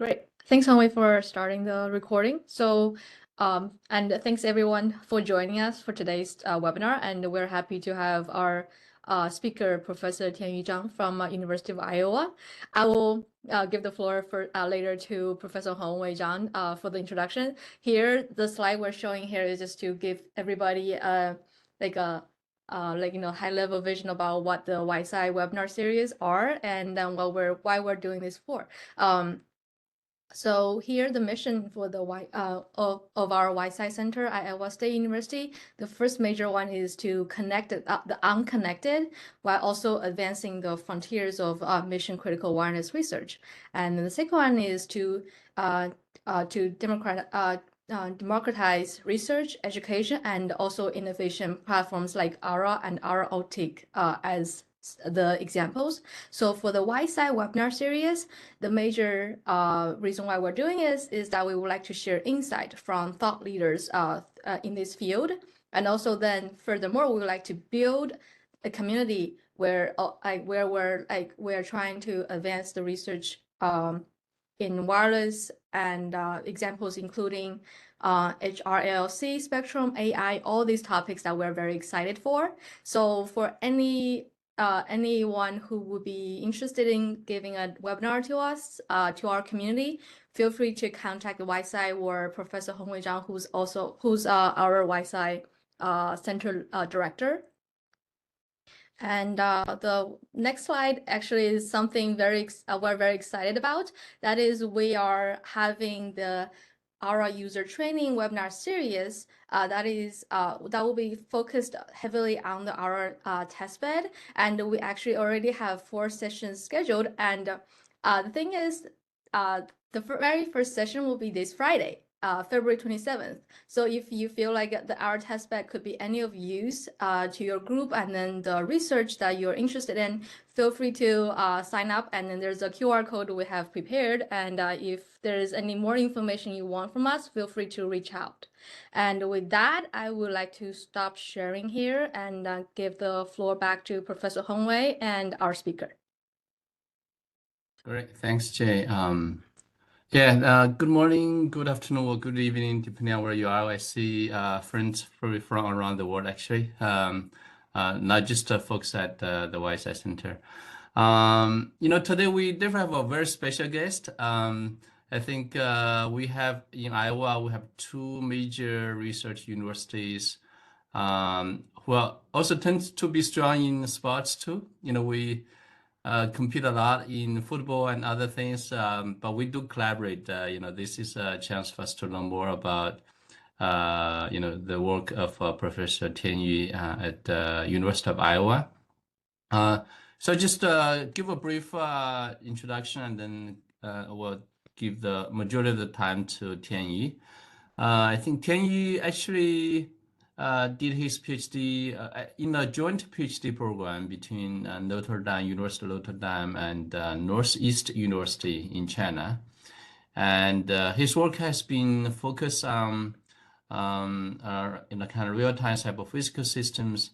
Great. Thanks, Hongwei, for starting the recording. And thanks everyone for joining us for today's webinar. And we're happy to have our speaker, Professor Tianyu Zhang from University of Iowa. I will give the floor for later to Professor Hongwei Zhang for the introduction. Here, the slide we're showing here is just to give everybody high-level vision about what the YSI webinar series are and then why we're doing this for. So here, the mission for the of our YSI Center at Iowa State University, the first major one is to connect the unconnected while also advancing the frontiers of mission critical awareness research. And the second one is to democratize research, education, and also innovation platforms like ARA and ARA-OTIC as the examples. So for the YSI webinar series, the major reason why we're doing is that we would like to share insight from thought leaders in this field. And also then furthermore, we would like to build a community where we're trying to advance the research in wireless and examples including HRLC, spectrum, AI, all these topics that we're very excited for. So for anyone who would be interested in giving a webinar to us, to our community, feel free to contact the YSI or Professor Hongwei Zhang, who's our YSI Center Director. And the next slide actually is something we're very excited about. That is, we are having the ARA user training webinar series that will be focused heavily on the ARA testbed, and we actually already have 4 sessions scheduled. And the thing is, the very first session will be this Friday, February 27th. So if you feel like the ARA testbed could be any of use to your group and then the research that you're interested in, feel free to sign up. And then there's a QR code we have prepared. And if there's any more information you want from us, feel free to reach out. And with that, I would like to stop sharing here and give the floor back to Professor Hongwei and our speaker. Great, thanks, Jay. Good morning, good afternoon, or good evening, depending on where you are. I see friends from around the world, actually, not just folks at the YSI Center. Today we definitely have a very special guest. I think we have in Iowa, we have 2 major research universities who also tend to be strong in sports too. We compete a lot in football and other things, but we do collaborate. This is a chance for us to learn more about, the work of Professor Tianyu at the University of Iowa. So just give a brief introduction, and then we'll give the majority of the time to Tianyu. I think Tianyu actually did his PhD in a joint PhD program between University of Notre Dame and Northeast University in China. And his work has been focused on kind of real-time cyber-physical systems,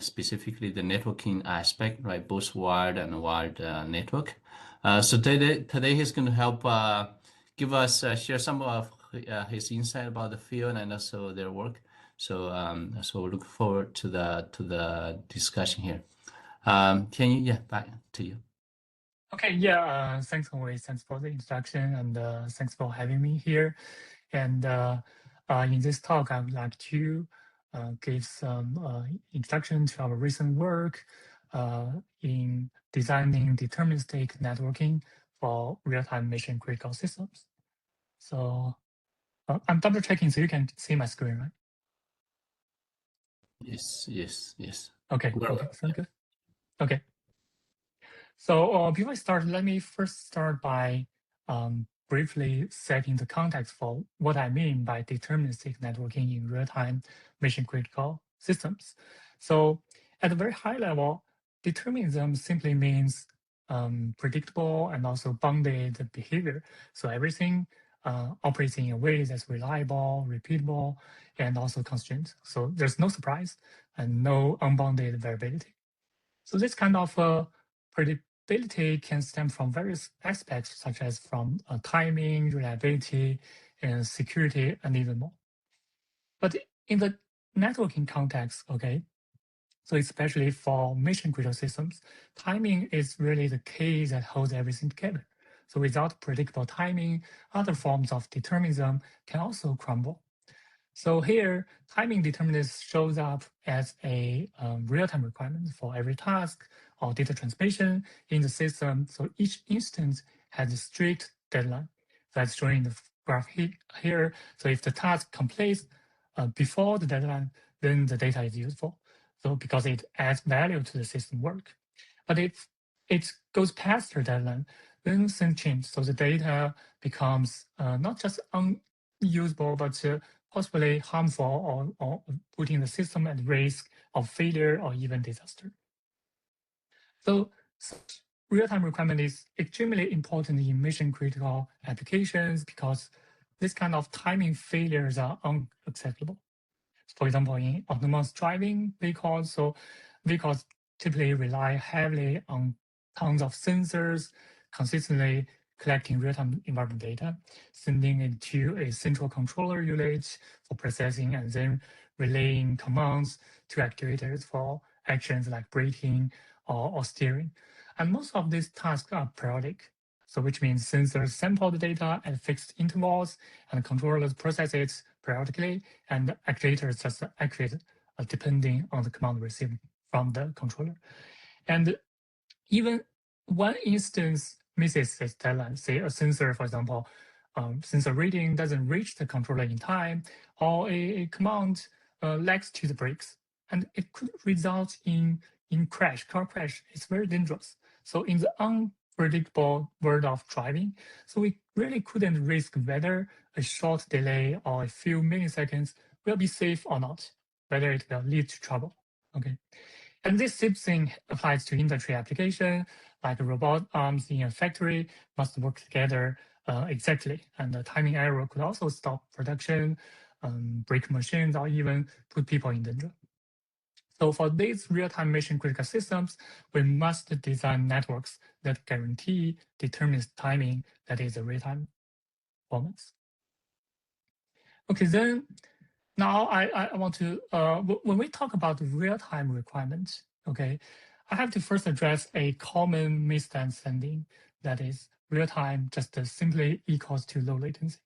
specifically the networking aspect, right? Both wired and wired network. So today he's going to help give us share some of his insight about the field and also their work. So we look forward to the discussion here. Tianyu, back to you. Okay, thanks always. Thanks for the introduction, and thanks for having me here. And in this talk, I would like to give some introduction to our recent work in designing deterministic networking for real-time mission critical systems. So I'm double checking so you can see my screen, right? Yes. Okay, sounds good. Okay. So before I start, let me first start by briefly setting the context for what I mean by deterministic networking in real-time mission-critical systems. So at a very high level, determinism simply means predictable and also bounded behavior. So everything operates in a way that's reliable, repeatable, and also constrained. So there's no surprise and no unbounded variability. So this kind of reliability can stem from various aspects, such as from timing, reliability, and security, and even more. But in the networking context, okay, so especially for mission-critical systems, timing is really the key that holds everything together. So without predictable timing, other forms of determinism can also crumble. So here, timing determinism shows up as a real-time requirement for every task or data transmission in the system. So each instance has a strict deadline that's shown in the graph here. So if the task completes before the deadline, then the data is useful. So because it adds value to the system work. But if it goes past the deadline, then things change. So the data becomes not just unusable, but possibly harmful or putting the system at risk of failure or even disaster. So such real-time requirement is extremely important in mission-critical applications because this kind of timing failures are unacceptable. For example, in autonomous driving vehicles, so vehicles typically rely heavily on tons of sensors, consistently collecting real-time environment data, sending it to a central controller unit for processing, and then relaying commands to actuators for actions like braking or steering. And most of these tasks are periodic, so which means sensors sample the data at fixed intervals, and controllers process it periodically, and actuators just actuate depending on the command received from the controller. And even one instance misses its deadline, say a sensor, for example, sensor reading doesn't reach the controller in time, or a command lags to the brakes, and it could result in car crash. It's very dangerous. So in the unpredictable world of driving, so we really couldn't risk whether a short delay or a few milliseconds will be safe or not, whether it will lead to trouble. Okay. And this same thing applies to industry application, like robot arms in a factory must work together exactly. And the timing error could also stop production, break machines, or even put people in danger. So for these real-time mission-critical systems, we must design networks that guarantee deterministic timing that is a real-time performance. Okay, then now I want to, when we talk about real-time requirements, okay, I have to first address a common misunderstanding that is real-time just simply equals to low latency.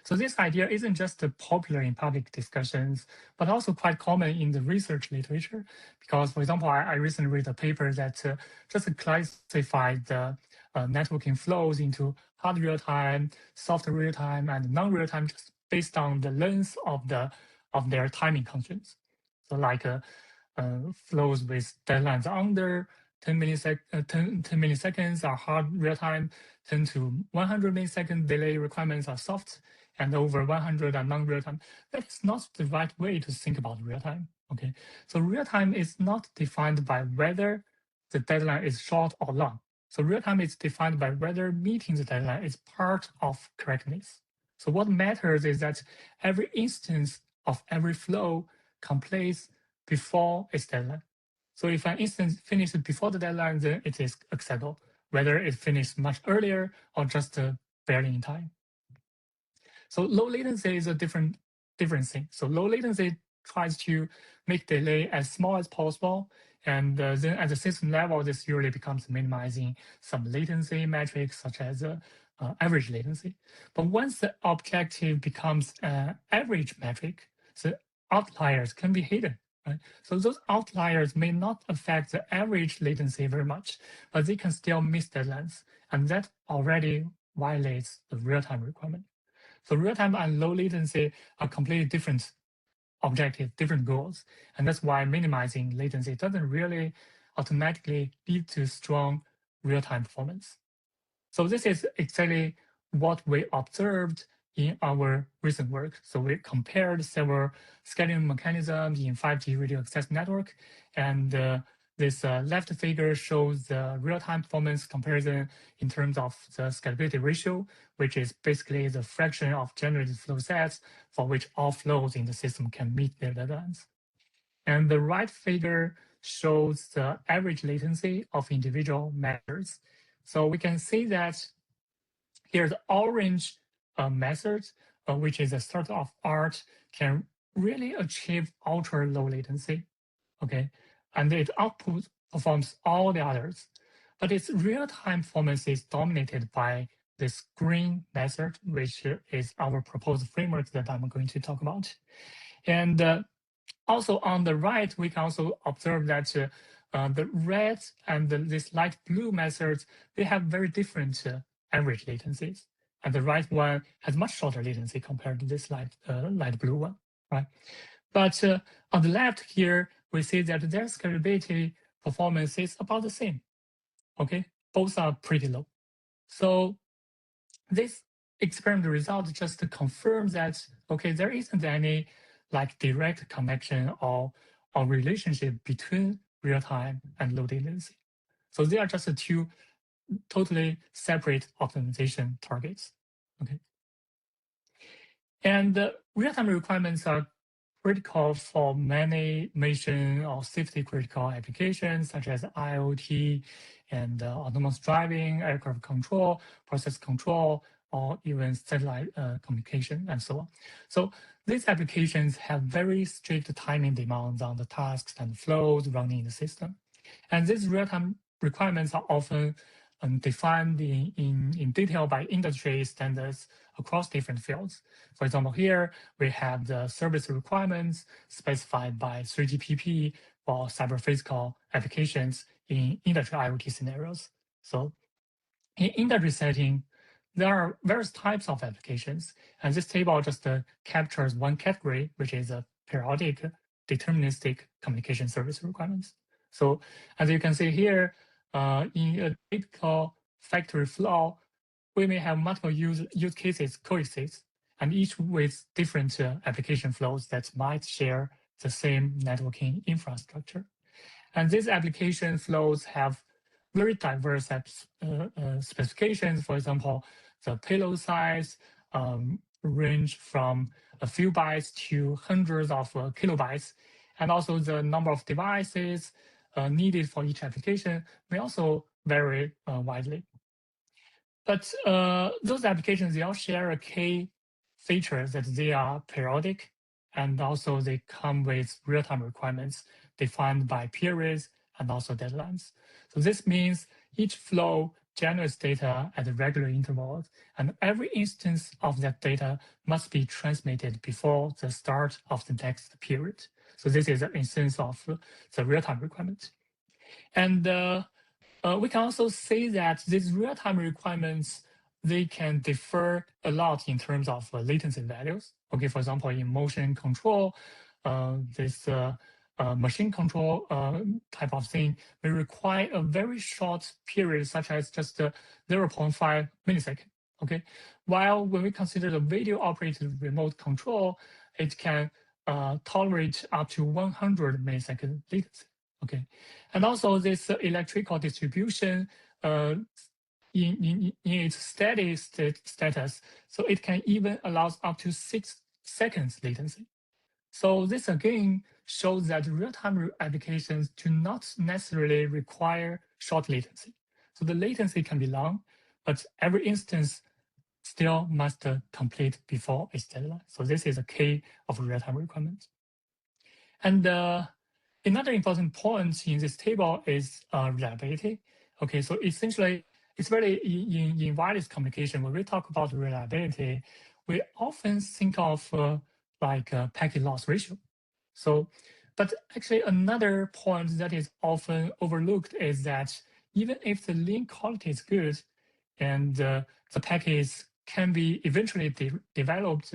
So this idea isn't just popular in public discussions, but also quite common in the research literature. Because, for example, I recently read a paper that just classified the networking flows into hard real-time, soft real-time, and non-real-time just based on the length of their timing constraints. So like flows with deadlines under 10 milliseconds are hard real-time, 10 to 100 millisecond delay requirements are soft, and over 100 are non-real-time. That is not the right way to think about real-time. Okay, so real-time is not defined by whether the deadline is short or long. So real-time is defined by whether meeting the deadline is part of correctness. So what matters is that every instance of every flow completes before its deadline. So if an instance finishes before the deadline, then it is acceptable, whether it finished much earlier or just barely in time. So low latency is a different thing. So low latency tries to make delay as small as possible. And then at the system level, this usually becomes minimizing some latency metrics such as average latency. But once the objective becomes an average metric, the outliers can be hidden. Right? So those outliers may not affect the average latency very much, but they can still miss deadlines. And that already violates the real-time requirement. So real-time and low latency are completely different objectives, different goals. And that's why minimizing latency doesn't really automatically lead to strong real-time performance. So this is exactly what we observed in our recent work. So we compared several scaling mechanisms in 5G radio access network, and this left figure shows the real-time performance comparison in terms of the scalability ratio, which is basically the fraction of generated flow sets for which all flows in the system can meet their deadlines. And the right figure shows the average latency of individual methods. So we can see that here the orange method, which is a sort of art, can really achieve ultra low latency, okay? And it outperforms all the others. But its real-time performance is dominated by this green method, which is our proposed framework that I'm going to talk about. And also on the right, we can also observe that the red and this light blue methods, they have very different average latencies. And the right one has much shorter latency compared to this light blue one, right? But on the left here, we see that their scalability performance is about the same, okay? Both are pretty low. So this experiment result just confirms that, okay, there isn't any like direct connection or relationship between real time and low latency. So they are just two totally separate optimization targets. Okay. And real-time requirements are critical for many mission or safety critical applications such as IoT and autonomous driving, aircraft control, process control, or even satellite communication and so on. So these applications have very strict timing demands on the tasks and flows running in the system. And these real-time requirements are often defined in detail by industry standards across different fields. For example, here we have the service requirements specified by 3GPP for cyber-physical applications in industry IoT scenarios. So in industry setting, there are various types of applications, and this table just captures one category, which is a periodic deterministic communication service requirements. So as you can see here, in a typical factory flow, we may have multiple use cases coexist, and each with different application flows that might share the same networking infrastructure. And these application flows have very diverse specifications. For example, the payload size range from a few bytes to hundreds of kilobytes, and also the number of devices needed for each application may also vary widely. But those applications, they all share a key feature that they are periodic, and also they come with real-time requirements defined by periods and also deadlines. So this means each flow generates data at regular intervals, and every instance of that data must be transmitted before the start of the next period. So this is an instance of the real-time requirement. And we can also say that these real-time requirements, they can differ a lot in terms of latency values. Okay, for example, in motion control, this machine control type of thing may require a very short period, such as just 0.5 millisecond. Okay, while when we consider the video-operated remote control, it can tolerate up to 100 millisecond latency. Okay, and also this electrical distribution in its steady state status, so it can even allow up to 6 seconds latency. So this again shows that real-time applications do not necessarily require short latency. So the latency can be long, but every instance still must complete before its deadline. So this is a key of real-time requirements. And another important point in this table is reliability. Okay, so essentially, it's really in wireless communication, when we talk about reliability, we often think of like packet loss ratio. So, but actually another point that is often overlooked is that even if the link quality is good and the packets can be eventually developed,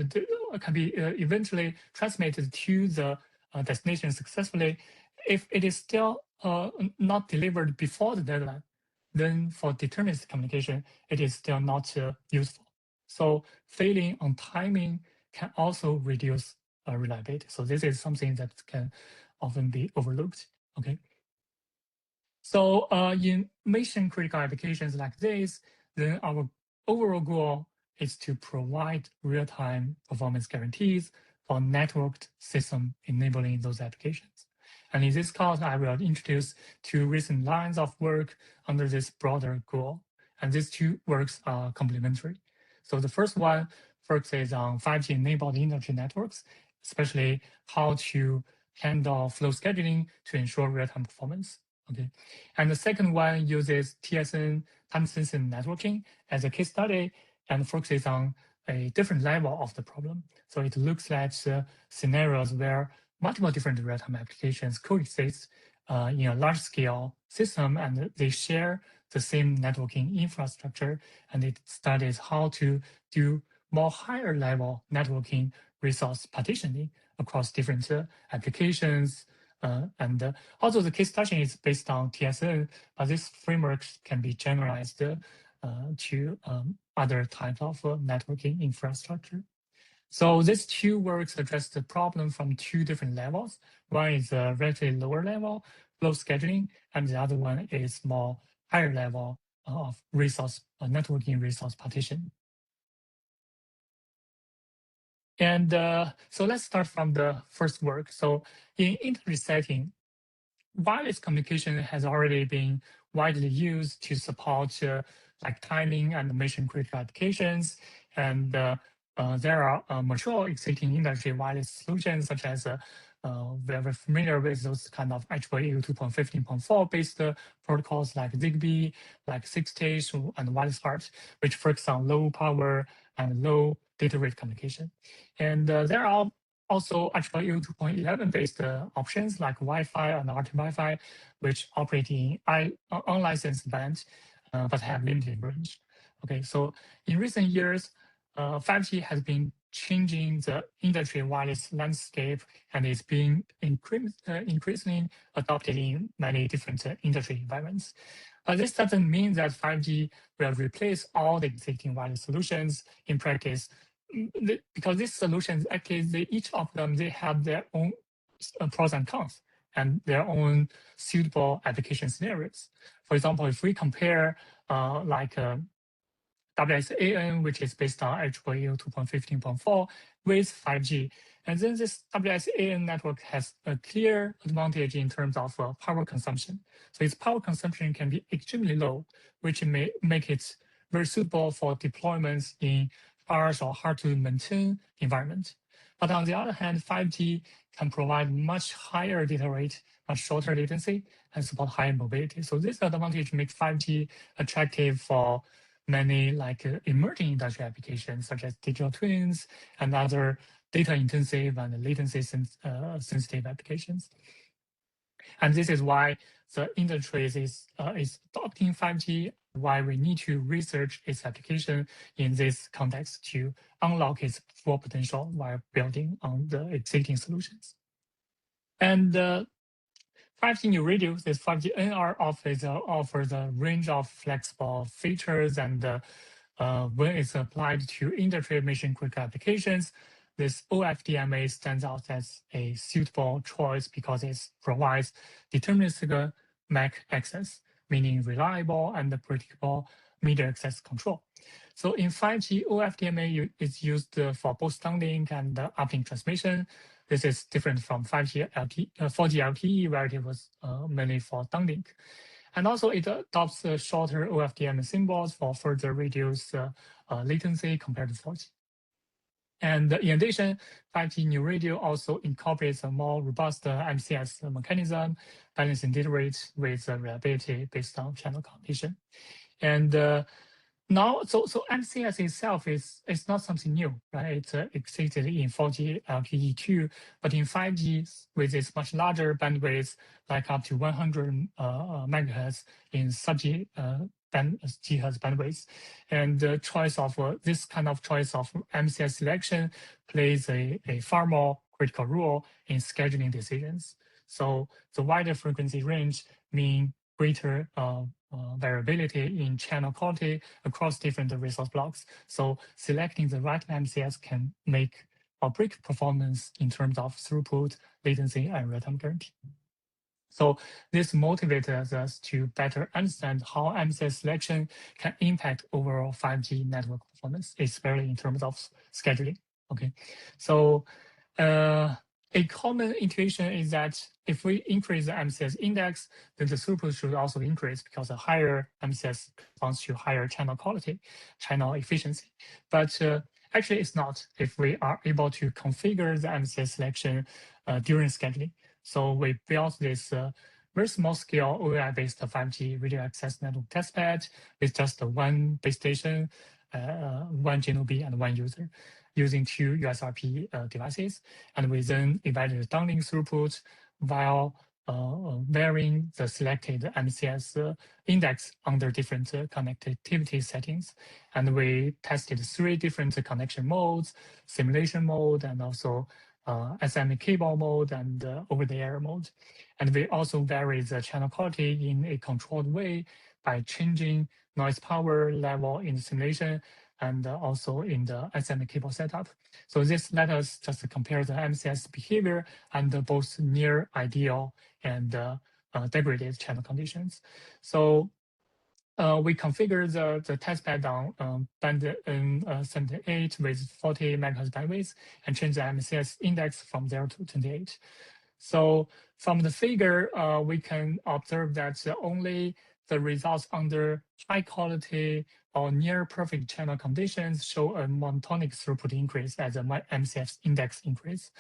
can be eventually transmitted to the destination successfully, if it is still not delivered before the deadline, then for deterministic communication, it is still not useful. So failing on timing can also reduce reliability. So this is something that can often be overlooked. Okay. So in mission critical applications like this, then our overall goal is to provide real-time performance guarantees for networked system enabling those applications. And in this course, I will introduce 2 recent lines of work under this broader goal. And these 2 works are complementary. So the first one focuses on 5G-enabled industry networks, especially how to handle flow scheduling to ensure real-time performance. Okay, and the second one uses TSN, time-sensitive networking, as a case study and focuses on a different level of the problem. So it looks at scenarios where multiple different real-time applications coexist in a large-scale system, and they share the same networking infrastructure, and it studies how to do more higher level networking resource partitioning across different applications. And also the case study is based on TSN, but this framework can be generalized to other types of networking infrastructure. So these 2 works address the problem from 2 different levels. One is a relatively lower level, flow scheduling, and the other one is more higher level of resource networking resource partition. And so let's start from the first work. So in industry setting, wireless communication has already been widely used to support like timing and mission critical applications. And there are mature existing industry wireless solutions, such as we're very familiar with those kind of IEEE 2.15.4 based protocols like Zigbee, like 6-stage and wireless HART, which focus on low power and low data rate communication. And there are also IEEE 2.11 based options like Wi-Fi and RT Wi-Fi, which operate in unlicensed band, but have limited range. Okay, so in recent years, 5G has been changing the industry wireless landscape, and is being increasingly adopted in many different industry environments. But this doesn't mean that 5G will replace all the existing wireless solutions in practice, because these solutions actually, each of them, they have their own pros and cons and their own suitable application scenarios. For example, if we compare like WSAN, which is based on IEEE 2.15.4 with 5G, and then this WSAN network has a clear advantage in terms of power consumption. So its power consumption can be extremely low, which may make it very suitable for deployments in harsh or hard to maintain environment. But on the other hand, 5G can provide much higher data rate, much shorter latency, and support higher mobility. So this advantage makes 5G attractive for many like emerging industry applications, such as digital twins and other data intensive and latency sensitive applications. And this is why the industry is adopting 5G, why we need to research its application in this context to unlock its full potential while building on the existing solutions. And 5G new radio, this 5G NR offers a range of flexible features, and when it's applied to industry mission critical applications, this OFDMA stands out as a suitable choice because it provides deterministic MAC access, meaning reliable and predictable media access control. So in 5G, OFDMA is used for both downlink and uplink transmission. This is different from 4G LTE, where it was mainly for downlink. And also it adopts shorter OFDM symbols for further reduce latency compared to 4G. And in addition, 5G new radio also incorporates a more robust MCS mechanism, balancing data rates with reliability based on channel competition. And now, so MCS itself is not something new, right? It existed in 4G LTE too, but in 5G, with its much larger bandwidth, like up to 100 megahertz in sub-G gigahertz bandwidth, and the choice of this kind of choice of MCS selection plays a far more critical role in scheduling decisions. So the wider frequency range means greater variability in channel quality across different resource blocks. So selecting the right MCS can make or break performance in terms of throughput, latency, and real-time guarantee. So this motivates us to better understand how MCS selection can impact overall 5G network performance, especially in terms of scheduling. Okay, so a common intuition is that if we increase the MCS index, then the throughput should also increase because a higher MCS corresponds to higher channel quality, channel efficiency. But actually, it's not if we are able to configure the MCS selection during scheduling. So we built this very small scale OAI-based 5G radio access network testbed with just one base station, one GNOB, and one user, using 2 USRP devices. And we then evaluate the downlink throughput while varying the selected MCS index under different connectivity settings. And we tested 3 different connection modes, simulation mode, and also SMA cable mode and over-the-air mode. And we also vary the channel quality in a controlled way by changing noise power level in the simulation and also in the SMA cable setup. So this let us just compare the MCS behavior under both near ideal and degraded channel conditions. So we configure the testbed on band 78 with 40 MHz bandwidth and change the MCS index from 0 to 28. So from the figure, we can observe that only the results under high quality or near perfect channel conditions show a monotonic throughput increase as a MCS index increase.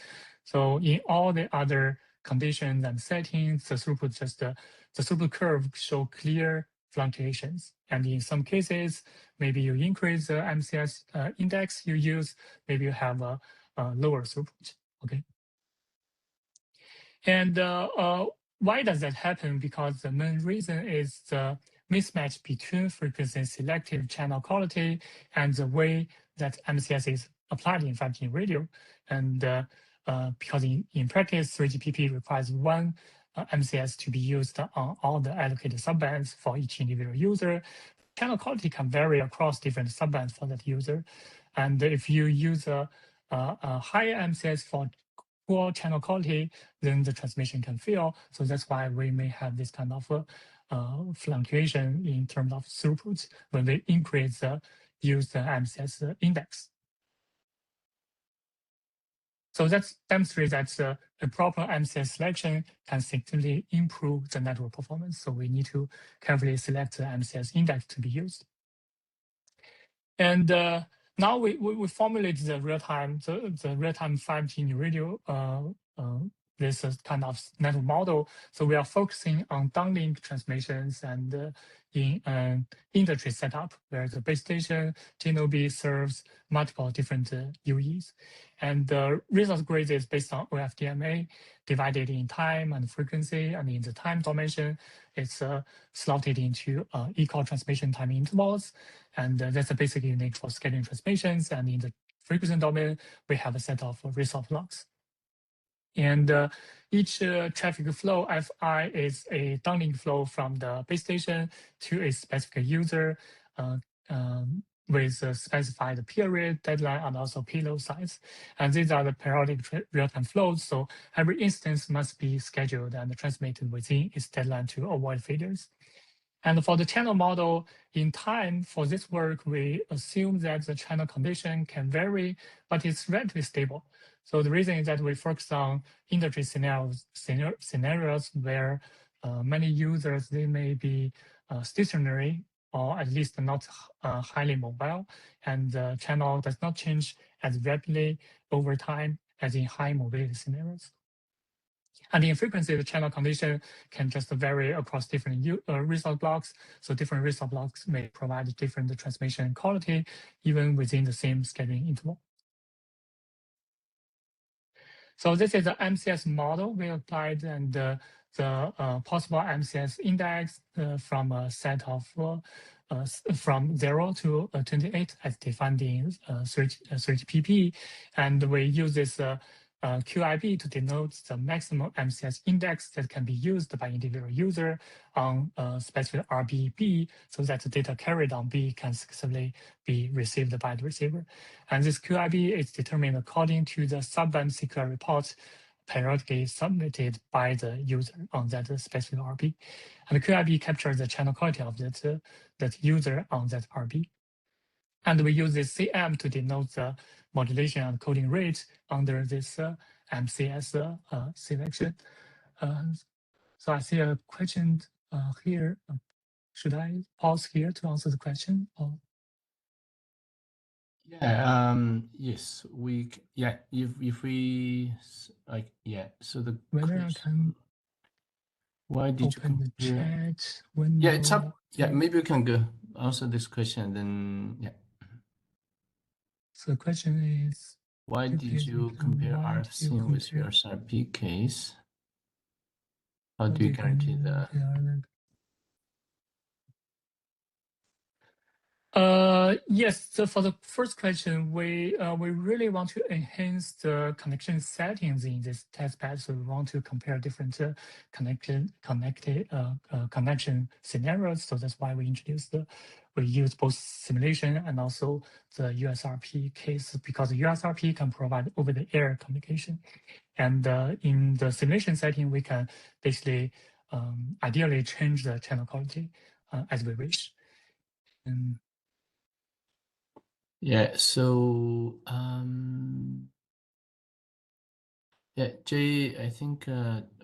So in all the other conditions and settings, the throughput curve show clear fluctuations. And in some cases, maybe you increase the MCS index you use, maybe you have a lower throughput. Okay. And why does that happen? Because the main reason is the mismatch between frequency selective channel quality and the way that MCS is applied in 5G radio. And because in practice, 3GPP requires one MCS to be used on all the allocated subbands for each individual user. Channel quality can vary across different subbands for that user. And if you use a higher MCS for poor channel quality, then the transmission can fail. So that's why we may have this kind of fluctuation in terms of throughput when we increase the MCS index. So that demonstrates that a proper MCS selection can significantly improve the network performance. So we need to carefully select the MCS index to be used. And now we formulate the real-time 5G new radio this kind of network model. So we are focusing on downlink transmissions and in industry setup where the base station GNOB serves multiple different UEs. And the resource grid is based on OFDMA divided in time and frequency, and in the time dimension, it's slotted into equal transmission time intervals. And that's a basic unit for scheduling transmissions. And in the frequency domain, we have a set of resource blocks. And each traffic flow, Fi, is a downlink flow from the base station to a specific user with a specified period, deadline, and also payload size. And these are the periodic real-time flows. So every instance must be scheduled and transmitted within its deadline to avoid failures. And for the channel model, in time for this work, we assume that the channel condition can vary, but it's relatively stable. So the reason is that we focus on industry scenarios where many users, they may be stationary or at least not highly mobile, and the channel does not change as rapidly over time as in high mobility scenarios. And in frequency, the channel condition can just vary across different resource blocks. So different resource blocks may provide different transmission quality, even within the same scheduling interval. So this is the MCS model we applied, and the possible MCS index from a set of from 0 to 28 as defined in 3GPP. And we use this QIB to denote the maximum MCS index that can be used by individual user on specific RBB, so that the data carried on B can successfully be received by the receiver. And this QIB is determined according to the subband CQI report periodically submitted by the user on that specific RB. And the QIB captures the channel quality of that user on that RB. And we use this CM to denote the modulation and coding rate under this MCS selection. So I see a question here. Should I pause here to answer the question? Or? Yeah. Yes. Yeah. If we like. Yeah. So the Whether question, I can why did you open the compare? chat window. Yeah, it's up. Yeah, maybe we can go answer this question. Then yeah. So the question is, Why did you compare RF sim with USRP case? How do you guarantee the? Yes. So for the first question, we really want to enhance the connection settings in this test bed. So we want to compare different connection scenarios. So that's why we use both simulation and also the USRP case, because the USRP can provide over-the-air communication, and in the simulation setting, we can basically ideally change the channel quality as we wish. And yeah. So yeah, Jay, I think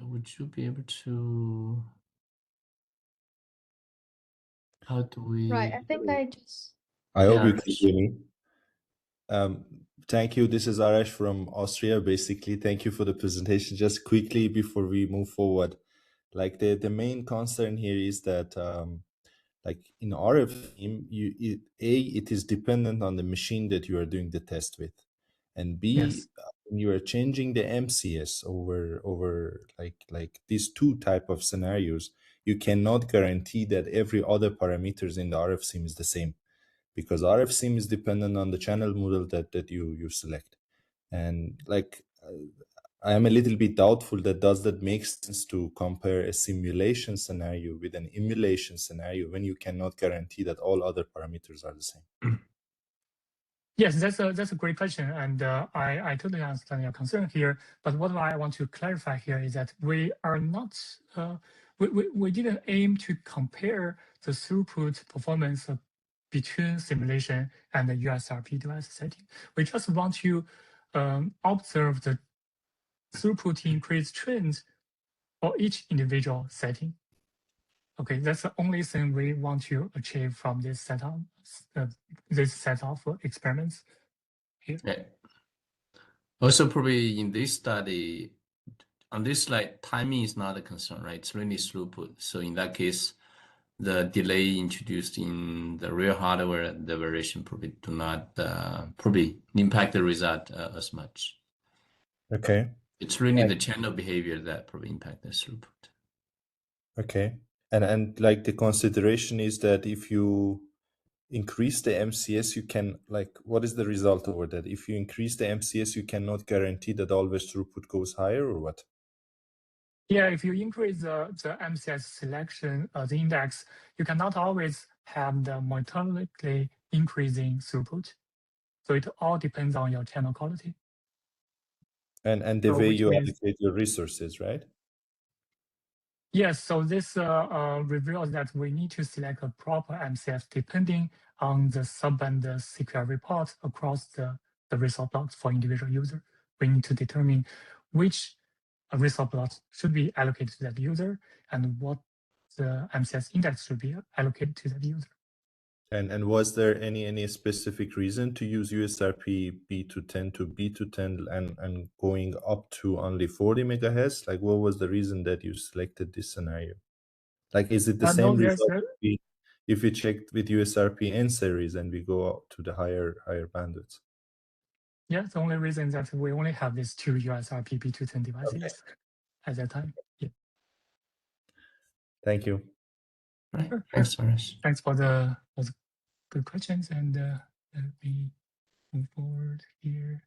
would you be able to? How do we? Right. I think I just. I hope you Yeah. can hear me. Thank you. This is Arash from Austria. Basically, thank you for the presentation. Just quickly before we move forward, like the main concern here is that like in RF, it is dependent on the machine that you are doing the test with, and B, yes. when you are changing the MCS over like these two type of scenarios, you cannot guarantee that every other parameters in the RF sim is the same, because RF sim is dependent on the channel model that you select. And like I am a little bit doubtful that does that make sense to compare a simulation scenario with an emulation scenario when you cannot guarantee that all other parameters are the same. Yes, that's a great question, and I totally understand your concern here. But what I want to clarify here is that we are not we didn't aim to compare the throughput performance between simulation and the USRP device setting. We just want to observe the throughput increase trends for each individual setting. Okay, that's the only thing we want to achieve from this set of experiments here. Yeah. Also, probably in this study, on this slide, timing is not a concern, right? It's really throughput. So in that case, the delay introduced in the real hardware, the variation probably do not probably impact the result as much. Okay. It's really the channel behavior that probably impact the throughput. Okay. And like the consideration is that if you increase the MCS, you can, like, what is the result over that? If you increase the MCS, you cannot guarantee that always throughput goes higher, or what? Yeah, if you increase the MCS selection, the index, you cannot always have the monotonically increasing throughput. So it all depends on your channel quality. And the way you allocate your resources, right? Yes, so this reveals that we need to select a proper MCS depending on the subband CQI report across the result blocks for individual user. We need to determine which result blocks should be allocated to that user and what the MCS index should be allocated to that user. And was there any specific reason to use USRP B210 to B210 and going up to only 40 megahertz? Like, what was the reason that you selected this scenario? Like, is it the same result if we checked with USRP N series and we go up to the higher bandwidths? Yeah, the only reason is that we only have these two USRP B210 devices at that time. Yeah. Thank you. Right. Thanks, Arash. Thanks for the good questions, and let me move forward here.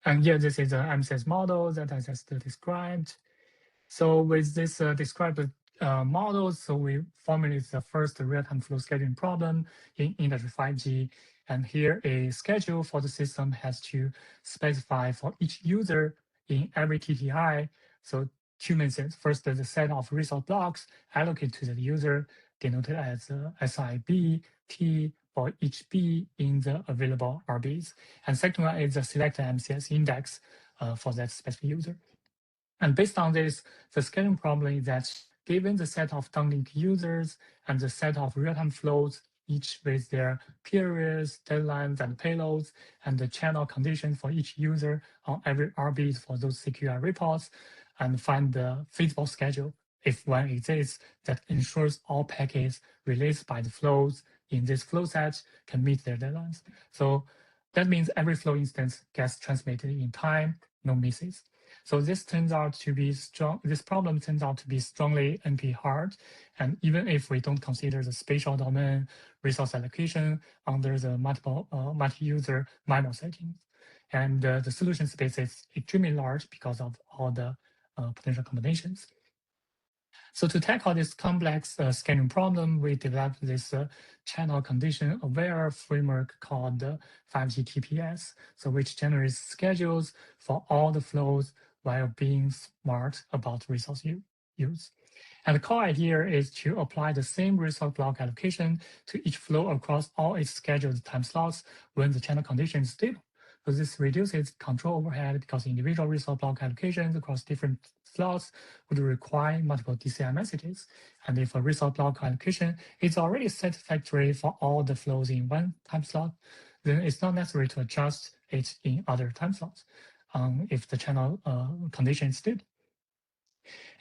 And yeah, this is an MCS model that I just described. So with this described model, so we formulate the first real-time flow scheduling problem in industry 5G. And here a schedule for the system has to specify for each user in every TTI. So two main things. First, the set of result blocks allocated to the user, denoted as SIB, T, for each B in the available RBs. And second one is the select MCS index for that specific user. And based on this, the scheduling problem is that given the set of downlink users and the set of real-time flows, each with their periods, deadlines, and payloads, and the channel conditions for each user on every RBs for those CQI reports, and find the feasible schedule, if one exists, that ensures all packets released by the flows in this flow set can meet their deadlines. So that means every flow instance gets transmitted in time, no misses. So this turns out to be strong. This problem turns out to be strongly NP hard, and even if we don't consider the spatial domain resource allocation under the multi-user MIMO settings, and the solution space is extremely large because of all the potential combinations. So to tackle this complex scaling problem, we developed this channel condition aware framework called 5G TPS, so which generates schedules for all the flows while being smart about resource use. And the core idea is to apply the same resource block allocation to each flow across all its scheduled time slots when the channel condition is stable. So this reduces control overhead because individual resource block allocations across different slots would require multiple DCI messages. And if a resource block allocation is already satisfactory for all the flows in one time slot, then it's not necessary to adjust it in other time slots if the channel condition is stable.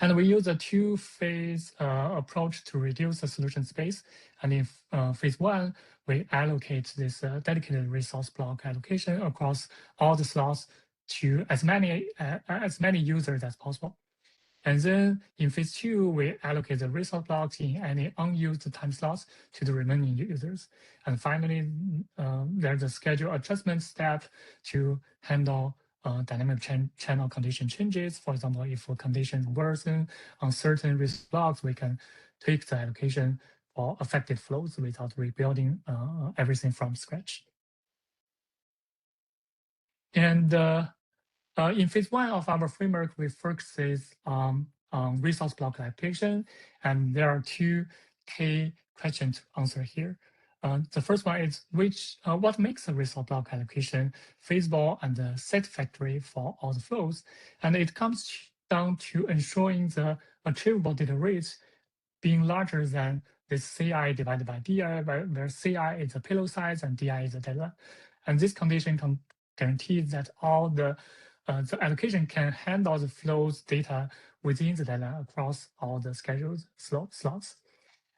And we use a two-phase approach to reduce the solution space. And in phase one, we allocate this dedicated resource block allocation across all the slots to as many users as possible. And then in phase two, we allocate the resource blocks in any unused time slots to the remaining users. And finally, there's a schedule adjustment step to handle dynamic channel condition changes. For example, if a condition worsen on certain resource blocks, we can tweak the allocation for affected flows without rebuilding everything from scratch. And in phase one of our framework, we focus on resource block allocation, and there are two key questions to answer here. The first one is what makes a resource block allocation feasible and satisfactory for all the flows, and it comes down to ensuring the achievable data rates being larger than this CI divided by DI, where CI is the payload size and DI is the deadline, and this condition can guarantee that all the allocation can handle the flows data within the deadline across all the scheduled slots.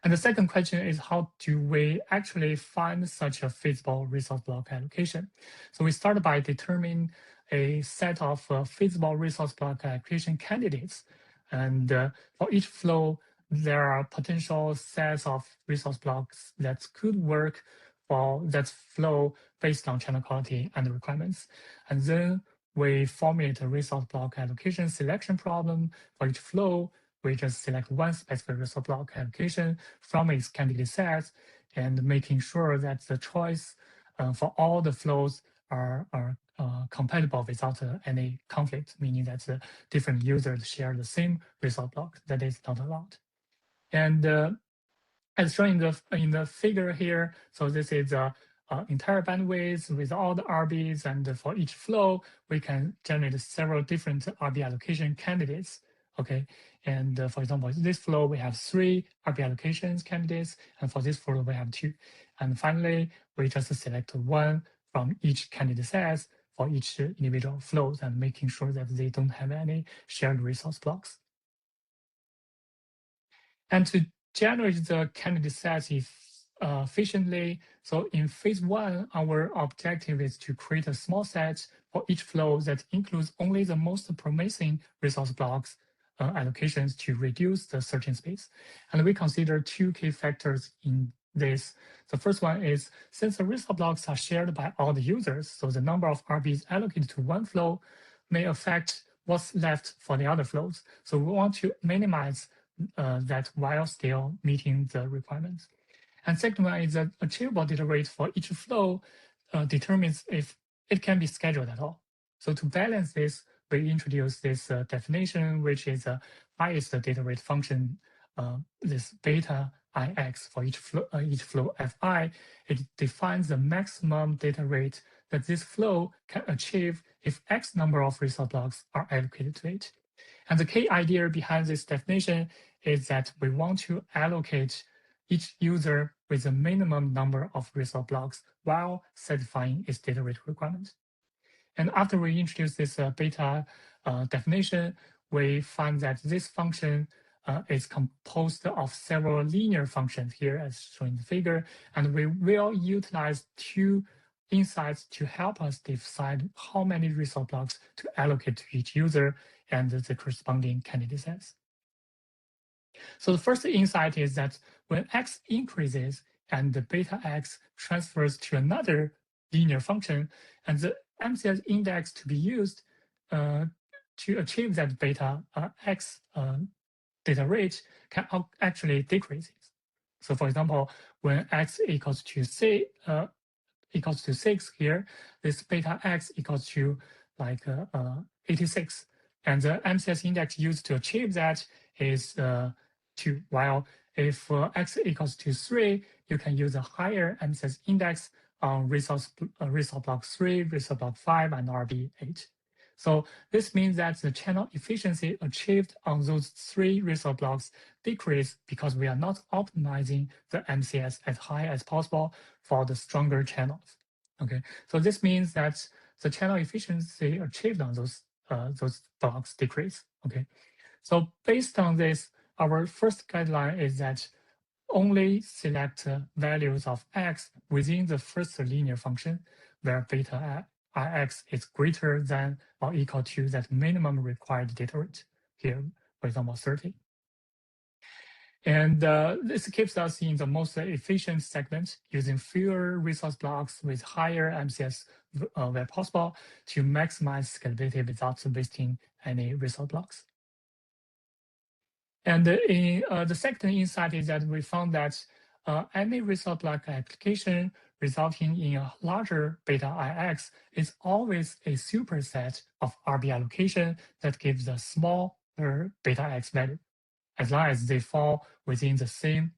And the second question is, how do we actually find such a feasible resource block allocation? So we started by determining a set of feasible resource block allocation candidates. And for each flow, there are potential sets of resource blocks that could work for that flow based on channel quality and requirements. And then we formulate a resource block allocation selection problem for each flow. We just select one specific resource block allocation from its candidate sets and making sure that the choice for all the flows are compatible without any conflict, meaning that the different users share the same resource block. That is not allowed. And as shown in the figure here, so this is entire bandwidth with all the RBs, and for each flow, we can generate several different RB allocation candidates. Okay, and for example, this flow we have 3 RB allocations candidates, and for this flow we have 2. And finally, we just select one from each candidate set for each individual flows, and making sure that they don't have any shared resource blocks. And to generate the candidate sets efficiently, so in phase one, our objective is to create a small set for each flow that includes only the most promising resource blocks allocations to reduce the searching space. And we consider 2 key factors in this. The first one is, since the resource blocks are shared by all the users, so the number of RBs allocated to one flow may affect what's left for the other flows. So we want to minimize that while still meeting the requirements. And second one is that achievable data rate for each flow determines if it can be scheduled at all. So to balance this, we introduce this definition, which is a highest data rate function, this beta Ix for each flow Fi, it defines the maximum data rate that this flow can achieve if X number of resource blocks are allocated to it. And the key idea behind this definition is that we want to allocate each user with a minimum number of resource blocks while satisfying its data rate requirement. And after we introduce this beta definition, we find that this function is composed of several linear functions here as shown in the figure, and we will utilize two insights to help us decide how many resource blocks to allocate to each user and the corresponding candidate sets. So the first insight is that when X increases and the beta X transfers to another linear function, and the MCS index to be used to achieve that beta X data rate can actually decrease. So for example, when X equals to 6 here, this beta X equals to like 86. And the MCS index used to achieve that is 2, while if X equals to 3, you can use a higher MCS index on resource block 3, resource block 5, and RB8. So this means that the channel efficiency achieved on those 3 resource blocks decrease because we are not optimizing the MCS as high as possible for the stronger channels. Okay, so this means that the channel efficiency achieved on those blocks decrease. Okay, so based on this, our first guideline is that only select values of X within the first linear function where beta Ix is greater than or equal to that minimum required data rate, here, for example, 30. And this keeps us in the most efficient segment using fewer resource blocks with higher MCS where possible to maximize scalability without wasting any resource blocks. And the second insight is that we found that any resource block application resulting in a larger beta Ix is always a superset of RB allocation that gives a smaller beta X value, as long as they fall within the same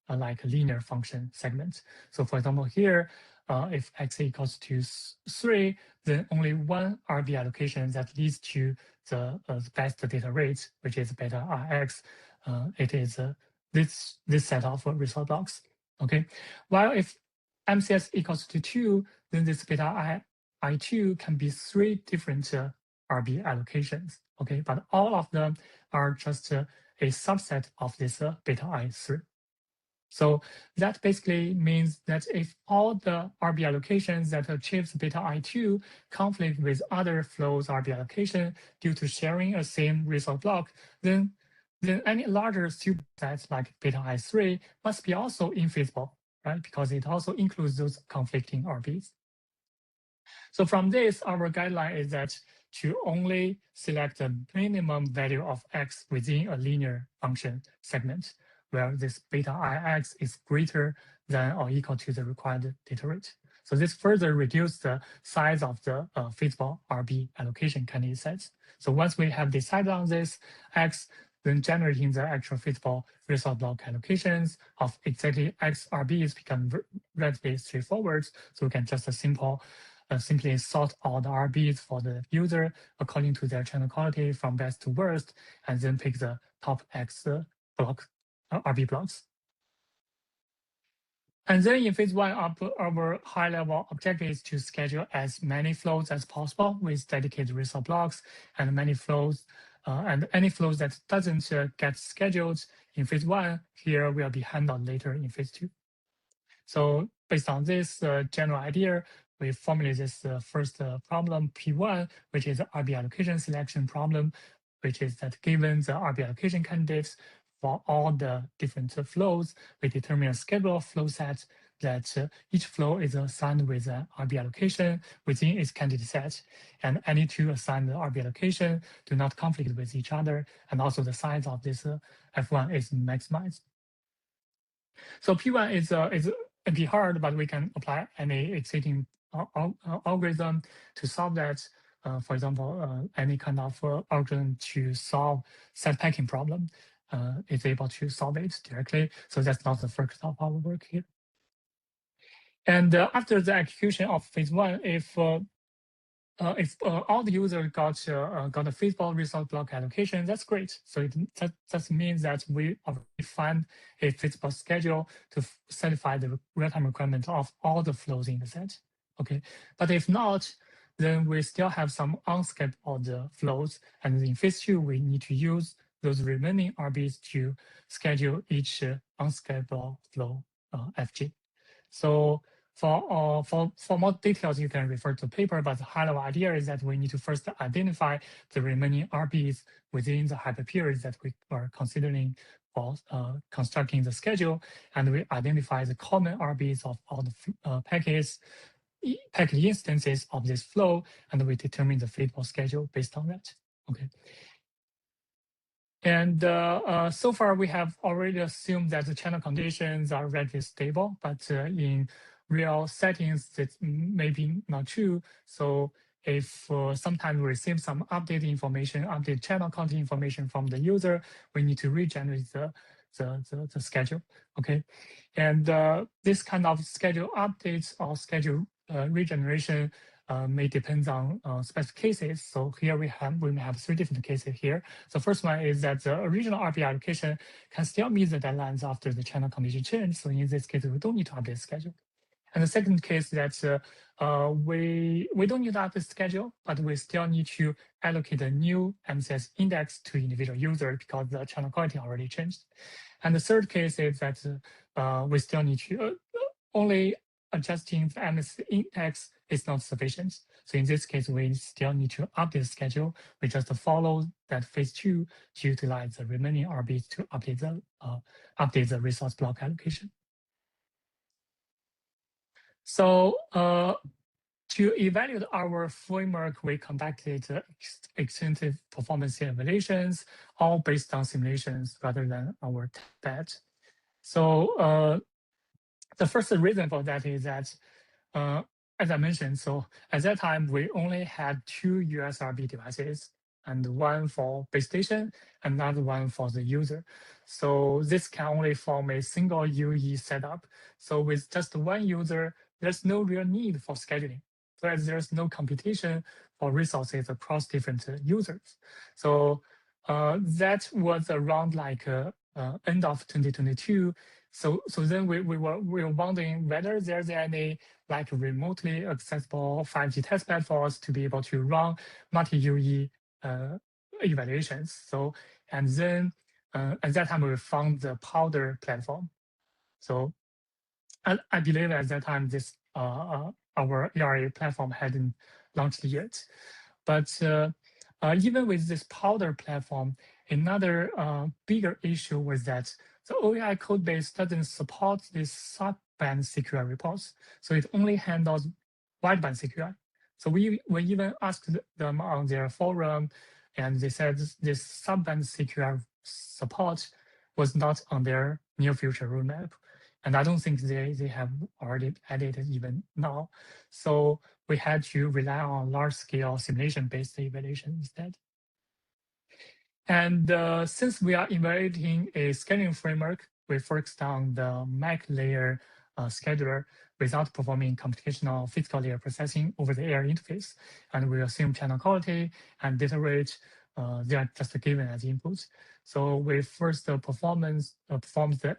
like linear function segment. So for example, here, if X equals to 3, then only one RB allocation that leads to the best data rate, which is beta Ix, it is this set of resource blocks. Okay, while if MCS equals to 2, then this beta I2 can be 3 different RB allocations. Okay, but all of them are just a subset of this beta I3. So that basically means that if all the RB allocations that achieves beta I2 conflict with other flows RB allocation due to sharing a same resource block, then any larger supersets like beta I3 must be also infeasible, right? Because it also includes those conflicting RBs. So from this, our guideline is that to only select the minimum value of X within a linear function segment, where this beta Ix is greater than or equal to the required data rate. So this further reduces the size of the feasible RB allocation candidate sets. So once we have decided on this X, then generating the actual feasible resource block allocations of exactly X RBs become relatively straightforward. So we can just simply sort all the RBs for the user according to their channel quality from best to worst, and then pick the top X block, RB blocks. And then in phase 1, our high-level objective is to schedule as many flows as possible with dedicated resource blocks, and many flows, and any flows that doesn't get scheduled in phase 1 here will be handled later in phase 2. So based on this general idea, we formulate this first problem P1, which is the RB allocation selection problem, which is that given the RB allocation candidates for all the different flows, we determine a schedule of flow set that each flow is assigned with an RB allocation within its candidate set, and any two assigned RB allocation do not conflict with each other, and also the size of this F1 is maximized. So P1 is a bit hard, but we can apply any existing algorithm to solve that. For example, any kind of algorithm to solve set packing problem. is able to solve it directly. So that's not the first of our work here. And after the execution of phase 1, if all the users got a feasible resource block allocation, that's great. So that means that we already find a feasible schedule to satisfy the real-time requirement of all the flows in the set. Okay, but if not, then we still have some unscheduled flows, and in phase 2, we need to use those remaining RBs to schedule each unscheduled flow FG. So for more details, you can refer to the paper, but the high-level idea is that we need to first identify the remaining RBs within the hyperperiod that we are considering for constructing the schedule, and we identify the common RBs of all the packet instances of this flow, and we determine the feasible schedule based on that. Okay. And so far, we have already assumed that the channel conditions are relatively stable, but in real settings, that may be not true. So if sometimes we receive some updated information, updated channel content information from the user, we need to regenerate the schedule. Okay, and this kind of schedule updates or schedule regeneration may depend on specific cases. So here we may have 3 different cases here. So first one is that the original RB allocation can still meet the deadlines after the channel condition change. So in this case, we don't need to update the schedule. And the second case that we don't need to update the schedule, but we still need to allocate a new MCS index to individual user because the channel quality already changed. And the third case is that we still need to only adjusting the MCS index is not sufficient. So in this case, we still need to update the schedule. We just follow that phase 2 to utilize the remaining RBs to update the resource block allocation. So to evaluate our framework, we conducted extensive performance evaluations, all based on simulations rather than our test bed. So the first reason for that is that, as I mentioned, so at that time, we only had 2 USRB devices, and one for base station, another one for the user. So this can only form a single UE setup. So with just one user, there's no real need for scheduling. So as there's no computation for resources across different users. So that was around like end of 2022. So then we were wondering whether there's any like remotely accessible 5G testbed for us to be able to run multi-UE evaluations. So and then at that time we found the Powder platform. So I believe at that time this our ERA platform hadn't launched yet, but even with this Powder platform, another bigger issue was that the OAI codebase doesn't support this subband CQI reports, so it only handles wideband CQI. So we even asked them on their forum, and they said this subband CQI support was not on their near future roadmap. And I don't think they have already added it even now. So we had to rely on large-scale simulation-based evaluation instead. And since we are evaluating a scheduling framework, we focused on the MAC layer scheduler without performing computational physical layer processing over the air interface. And we assume channel quality and data rate, they are just given as inputs. So we first performed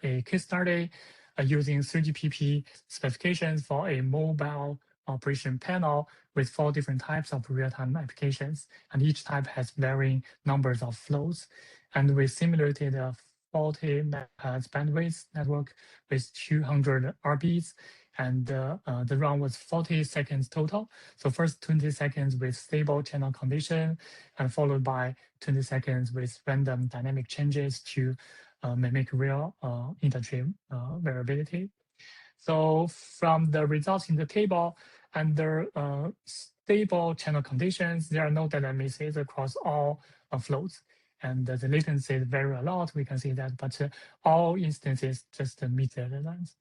a case study using 3GPP specifications for a mobile operation panel with 4 different types of real-time applications, and each type has varying numbers of flows. And we simulated a 40 megahertz bandwidth network with 200 RBs, and the run was 40 seconds total. So first 20 seconds with stable channel condition, and followed by 20 seconds with random dynamic changes to mimic real intertree variability. So from the results in the table, under stable channel conditions, there are no data misses across all flows. And the latency vary a lot, we can see that, but all instances just meet their deadlines.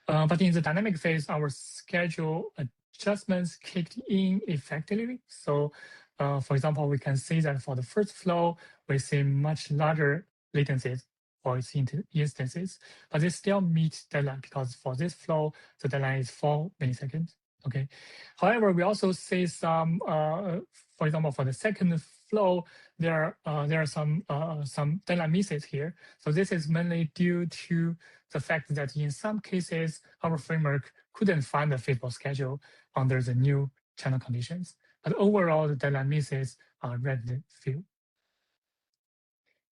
But in the dynamic phase, our schedule adjustments kicked in effectively. So For example, we can see that for the first flow, we see much larger latencies for its instances, but they still meet deadline because for this flow, the deadline is 4 milliseconds. Okay. However, we also see some, for example, for the second flow, there are some deadline misses here. So this is mainly due to the fact that in some cases, our framework couldn't find a feasible schedule under the new channel conditions. But overall, the deadline misses are relatively few.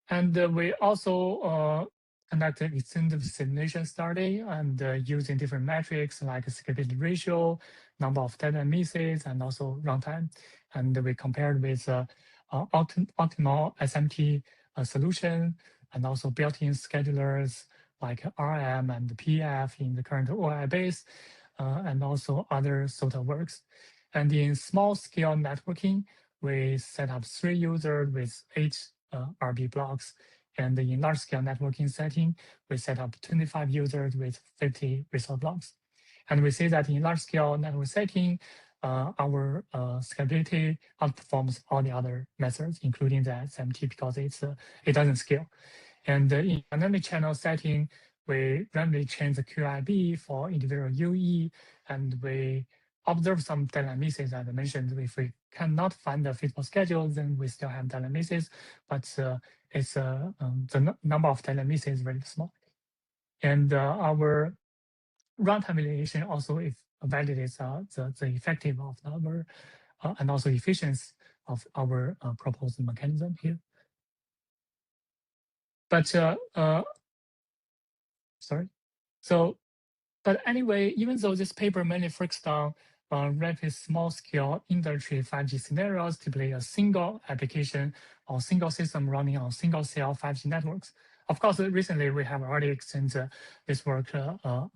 And we also conducted extensive simulation study and using different metrics like scalability ratio, number of deadline misses, and also runtime. And we compared with optimal SMT solution and also built-in schedulers like RM and PF in the current OI base, and also other sort of works. And in small-scale networking, we set up 3 users with 8 RB blocks. And in large-scale networking setting, we set up 25 users with 50 resource blocks. And we see that in large-scale network setting, our scalability outperforms all the other methods, including the SMT, because it doesn't scale. And in dynamic channel setting, we randomly change the QIB for individual UE, and we observe some deadline misses. As I mentioned, if we cannot find the feasible schedule, then we still have deadline misses, but the number of deadline misses is very small. And our runtime evaluation also validates the effective of our and also efficiency of our proposed mechanism here. But sorry. So, but anyway, even though this paper mainly focused on rapid small-scale industry 5G scenarios, typically a single application or single system running on single-cell 5G networks. Of course, recently we have already extended this work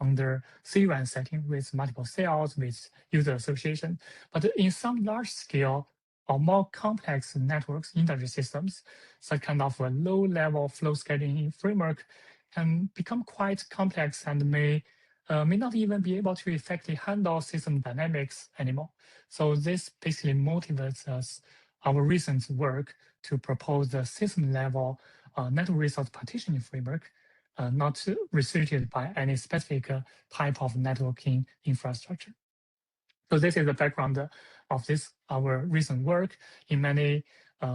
under C-RAN setting with multiple cells, with user association. But in some large-scale or more complex networks, industry systems, such kind of a low-level flow scheduling framework can become quite complex and may not even be able to effectively handle system dynamics anymore. So this basically motivates us, our recent work, to propose a system-level network resource partitioning framework, not restricted by any specific type of networking infrastructure. So this is the background of this, our recent work. In many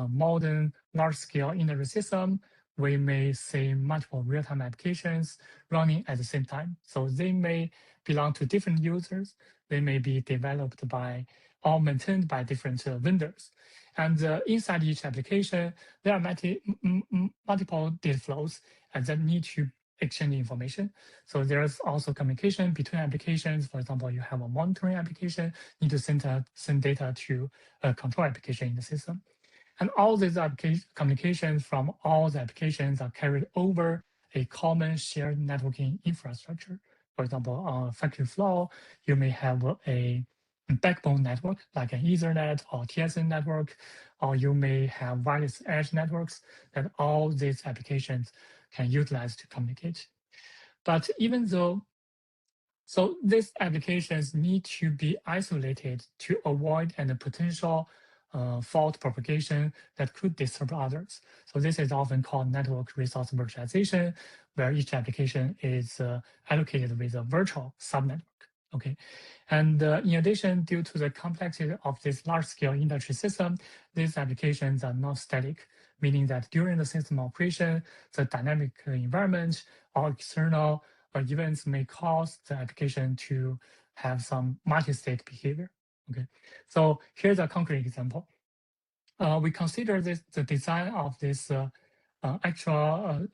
modern large-scale industry systems, we may see multiple real-time applications running at the same time. So they may belong to different users. They may be developed by or maintained by different vendors. And inside each application, there are multiple data flows and that need to exchange information. So there's also communication between applications. For example, you have a monitoring application, need to send data to a control application in the system. And all these communications from all the applications are carried over a common shared networking infrastructure. For example, on a factory floor, you may have a backbone network like an Ethernet or TSN network, or you may have wireless edge networks that all these applications can utilize to communicate. But even though, so these applications need to be isolated to avoid any potential fault propagation that could disturb others. So this is often called network resource virtualization, where each application is allocated with a virtual subnetwork. Okay, and in addition, due to the complexity of this large-scale industry system, these applications are not static, meaning that during the system operation, the dynamic environment or external events may cause the application to have some multi-state behavior. Okay, so here's a concrete example. We consider the design of this actual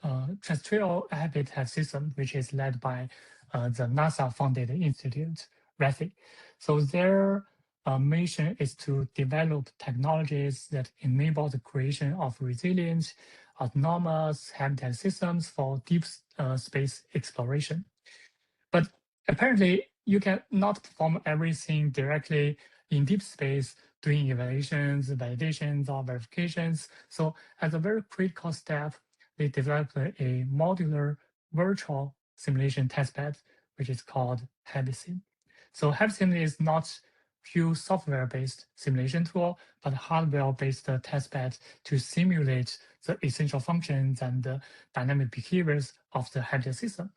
terrestrial habitat system, which is led by the NASA-funded institute, REFI. So their mission is to develop technologies that enable the creation of resilient, autonomous habitat systems for deep space exploration. But apparently, you cannot perform everything directly in deep space, doing evaluations, validations, or verifications. So as a very critical step, they developed a modular virtual simulation testbed, which is called HabiSim. So HabiSim is not pure software-based simulation tool, but hardware-based testbed to simulate the essential functions and the dynamic behaviors of the habitat system.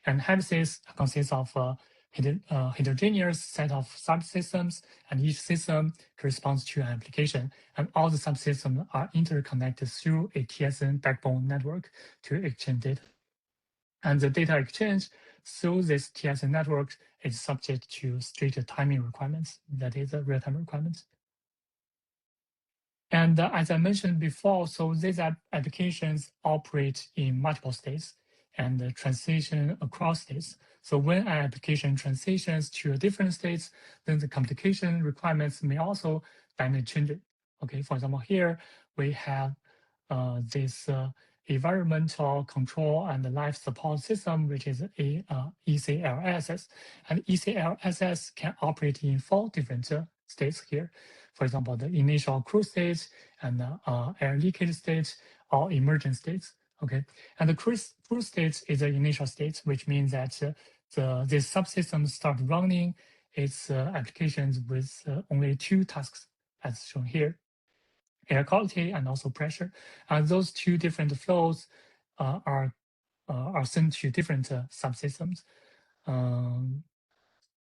And habitates consists of a heterogeneous set of subsystems, and each system corresponds to an application. And all the subsystems are interconnected through a TSN backbone network to exchange data. And the data exchange through this TSN network is subject to strict timing requirements, that is, real-time requirements. And as I mentioned before, so these applications operate in multiple states and transition across states. So when an application transitions to a different states, then the communication requirements may also dynamically change. Okay, for example, here we have this environmental control and life support system, which is a ECLSS. And ECLSS can operate in 4 different states here. For example, the initial cruise state and air leakage state or emergent states. Okay, and the cruise state is the initial state, which means that this subsystem start running its applications with only 2 tasks, as shown here: air quality and also pressure. And those 2 different flows are sent to different subsystems.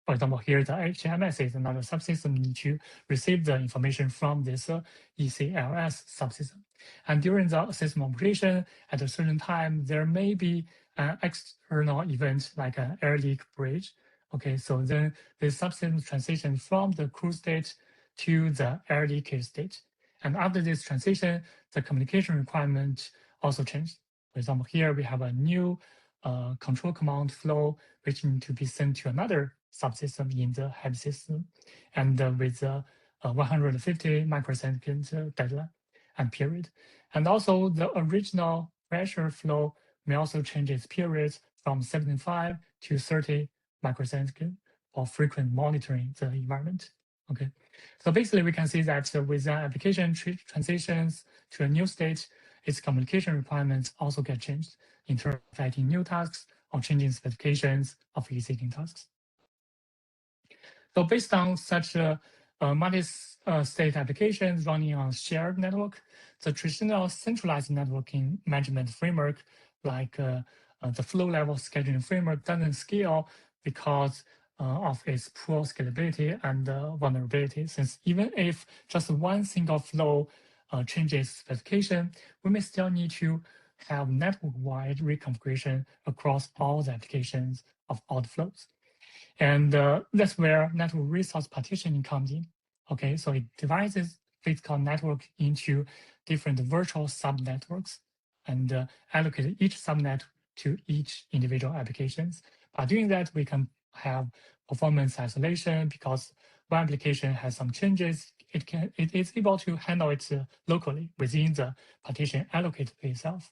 For example, here the HMS is another subsystem need to receive the information from this ECLS subsystem. And during the system operation, at a certain time, there may be an external event like an air leak breach. Okay, so then the subsystem transition from the cruise state to the air leakage state. And after this transition, the communication requirement also changed. For example, here we have a new control command flow, which need to be sent to another subsystem in the head system, and with a 150 microsecond deadline and period. And also the original pressure flow may also change its period from 75 to 30 microseconds for frequent monitoring the environment. Okay, so basically we can see that with an application transitions to a new state, its communication requirements also get changed in terms of adding new tasks or changing specifications of existing tasks. So based on such multi-state applications running on shared network, the traditional centralized networking management framework, like the flow level scheduling framework, doesn't scale because of its poor scalability and vulnerability. Since even if just one single flow changes specification, we may still need to have network-wide reconfiguration across all the applications of all the flows. And that's where network resource partitioning comes in. Okay, so it divides physical network into different virtual subnetworks and allocate each subnet to each individual applications. By doing that, we can have performance isolation because one application has some changes. It is able to handle it locally within the partition allocated to itself.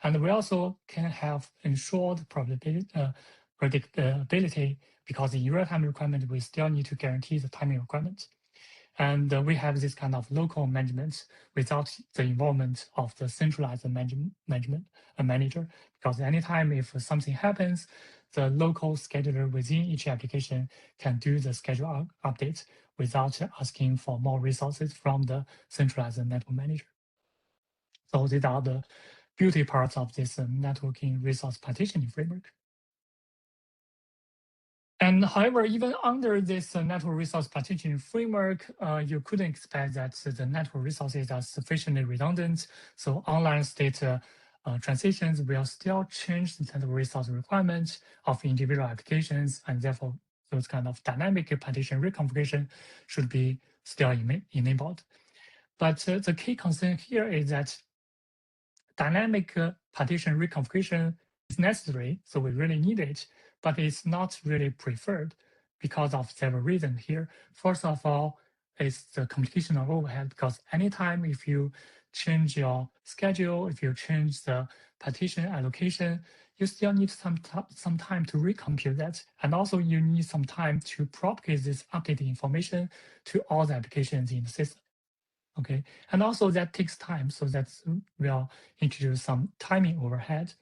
And we also can have ensured predictability because in real-time requirement, we still need to guarantee the timing requirement. And we have this kind of local management without the involvement of the centralized manager, because anytime if something happens, the local scheduler within each application can do the schedule update without asking for more resources from the centralized network manager. So these are the beauty parts of this networking resource partitioning framework. And however, even under this network resource partitioning framework, you couldn't expect that the network resources are sufficiently redundant. So online state transitions will still change the network resource requirements of individual applications, and therefore those kind of dynamic partition reconfiguration should be still enabled. But the key concern here is that dynamic partition reconfiguration is necessary, so we really need it, but it's not really preferred because of several reasons here. First of all, it's the computational overhead, because anytime if you change your schedule, if you change the partition allocation, you still need some time to recompute that. And also you need some time to propagate this updated information to all the applications in the system. Okay, and also that takes time, so that will introduce some timing overhead.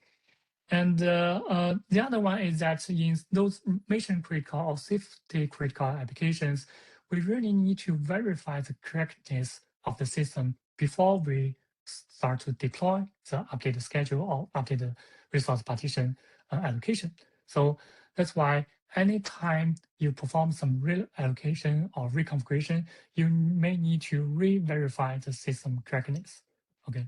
And the other one is that in those mission critical or safety critical applications, we really need to verify the correctness of the system before we start to deploy the updated schedule or updated resource partition allocation. So that's why anytime you perform some reallocation or reconfiguration, you may need to re-verify the system correctness. Okay,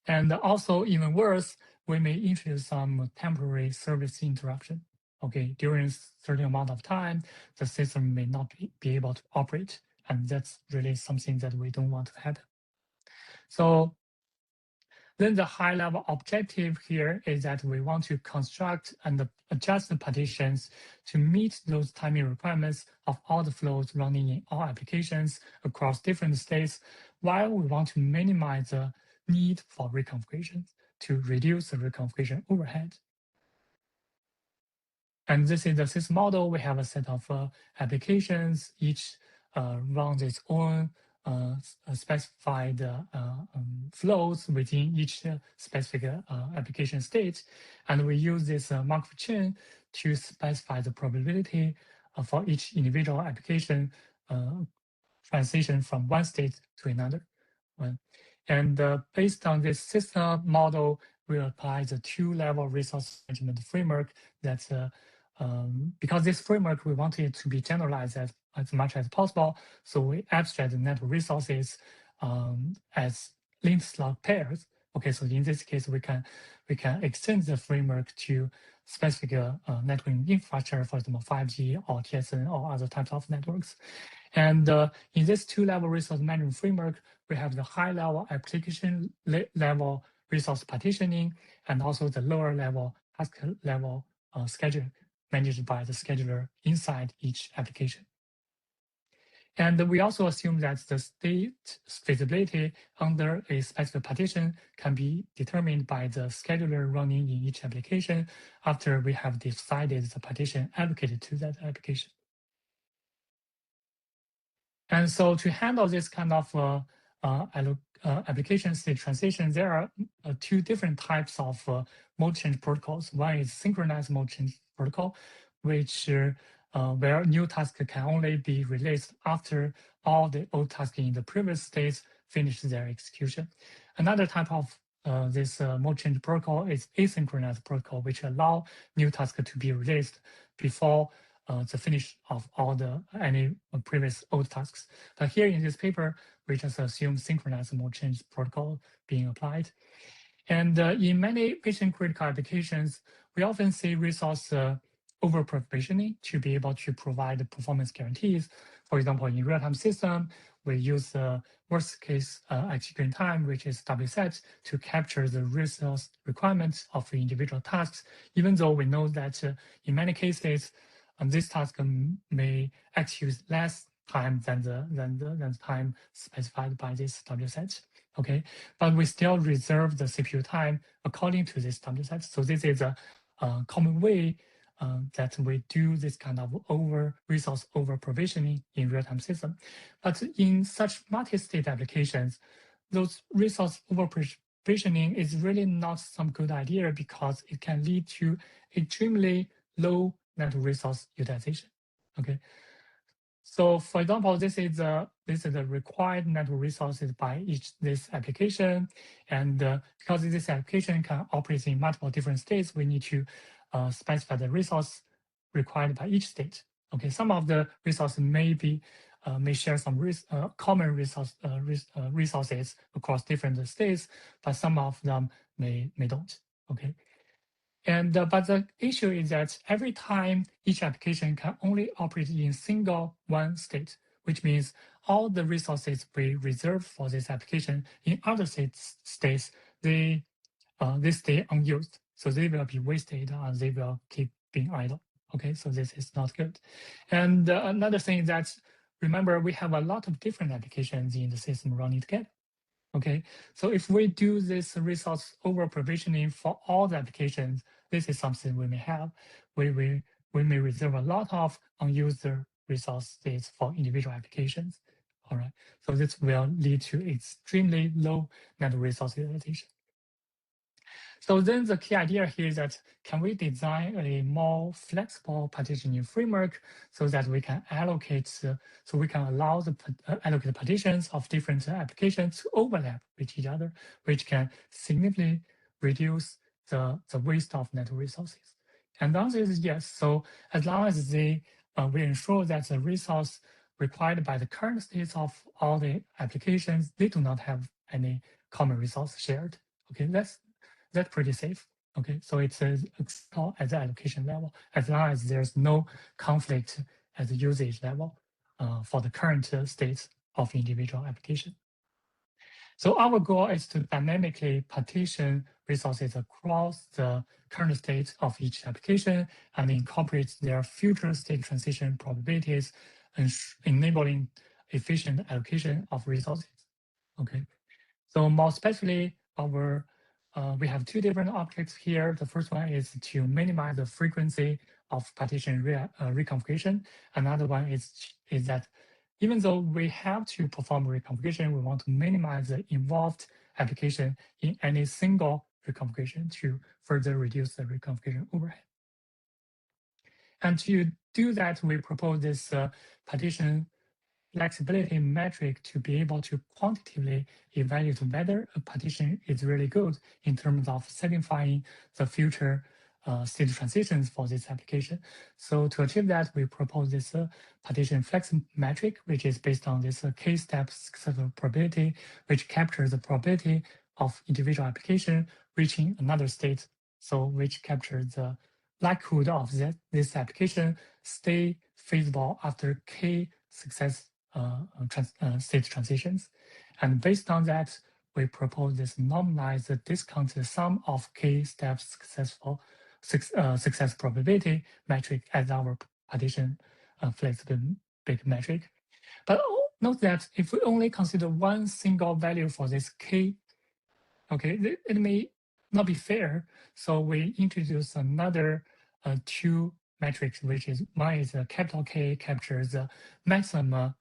and also even worse, we may introduce some temporary service interruption. Okay, during a certain amount of time, the system may not be able to operate, and that's really something that we don't want to happen. So then the high-level objective here is that we want to construct and adjust the partitions to meet those timing requirements of all the flows running in all applications across different states, while we want to minimize the need for reconfiguration to reduce the reconfiguration overhead. And this is the system model. We have a set of applications, each runs its own specified flows within each specific application state. And we use this Markov chain to specify the probability for each individual application transition from one state to another one. And based on this system model, we apply the two-level resource management framework that's because this framework, we want it to be generalized as much as possible. So we abstract the network resources as linked slot pairs. Okay, so in this case, we can extend the framework to specific networking infrastructure, for example, 5G or TSN or other types of networks. And in this two-level resource management framework, we have the high-level application level resource partitioning and also the lower level task level scheduling managed by the scheduler inside each application. And we also assume that the state feasibility under a specific partition can be determined by the scheduler running in each application after we have decided the partition allocated to that application. And so to handle this kind of application state transition, there are two different types of mode change protocols. One is synchronized mode change protocol, which where new tasks can only be released after all the old tasks in the previous states finish their execution. Another type of this mode change protocol is asynchronous protocol, which allow new tasks to be released before the finish of all any previous old tasks. But here in this paper, we just assume synchronized mode change protocol being applied. And in many mission-critical applications, we often see resource over-provisioning to be able to provide performance guarantees. For example, in real-time system, we use the worst-case execution time, which is WSET, to capture the resource requirements of the individual tasks, even though we know that in many cases, this task may execute less time than the time specified by this WSET. Okay, but we still reserve the CPU time according to this WSET. So this is a common way that we do this kind of resource over provisioning in real-time system. But in such multi-state applications, those resource over provisioning is really not some good idea because it can lead to extremely low network resource utilization. Okay. So for example, this is the required network resources by this application. And because this application can operate in multiple different states, we need to specify the resource required by each state. Okay, some of the resources may share some common resources across different states, but some of them may don't. Okay. And but the issue is that every time each application can only operate in single one state, which means all the resources we reserve for this application in other states they stay unused, so they will be wasted and they will keep being idle. Okay, so this is not good. And another thing is that remember we have a lot of different applications in the system running together. Okay, so if we do this resource over provisioning for all the applications, this is something we may have. We may reserve a lot of unused resources for individual applications. All right, so this will lead to extremely low network resource utilization. So then the key idea here is that can we design a more flexible partitioning framework so that we can allocate, so we can allow the allocate partitions of different applications to overlap with each other, which can significantly reduce the waste of network resources. And the answer is yes. So as long as we ensure that the resource required by the current states of all the applications, they do not have any common resource shared. Okay, that's pretty safe. Okay, so it's at the allocation level, as long as there's no conflict at the usage level for the current states of individual application. So our goal is to dynamically partition resources across the current state of each application and incorporate their future state transition probabilities, and enabling efficient allocation of resources. Okay, so more specifically, we have two different objects here. The first one is to minimize the frequency of partition reconfiguration. Another one is that even though we have to perform reconfiguration, we want to minimize the involved application in any single reconfiguration to further reduce the reconfiguration overhead. And to do that, we propose this partition flexibility metric to be able to quantitatively evaluate whether a partition is really good in terms of satisfying the future state transitions for this application. So to achieve that, we propose this partition flex metric, which is based on this k-step successful probability, which captures the probability of individual application reaching another state, so which captures the likelihood of this application stay feasible after k success state transitions. And based on that, we propose this normalized discounted sum of k steps success probability metric as our partition flexibility metric. But note that if we only consider one single value for this k, okay, it may not be fair. So we introduce another two metrics, which is one is a capital K captures the maximum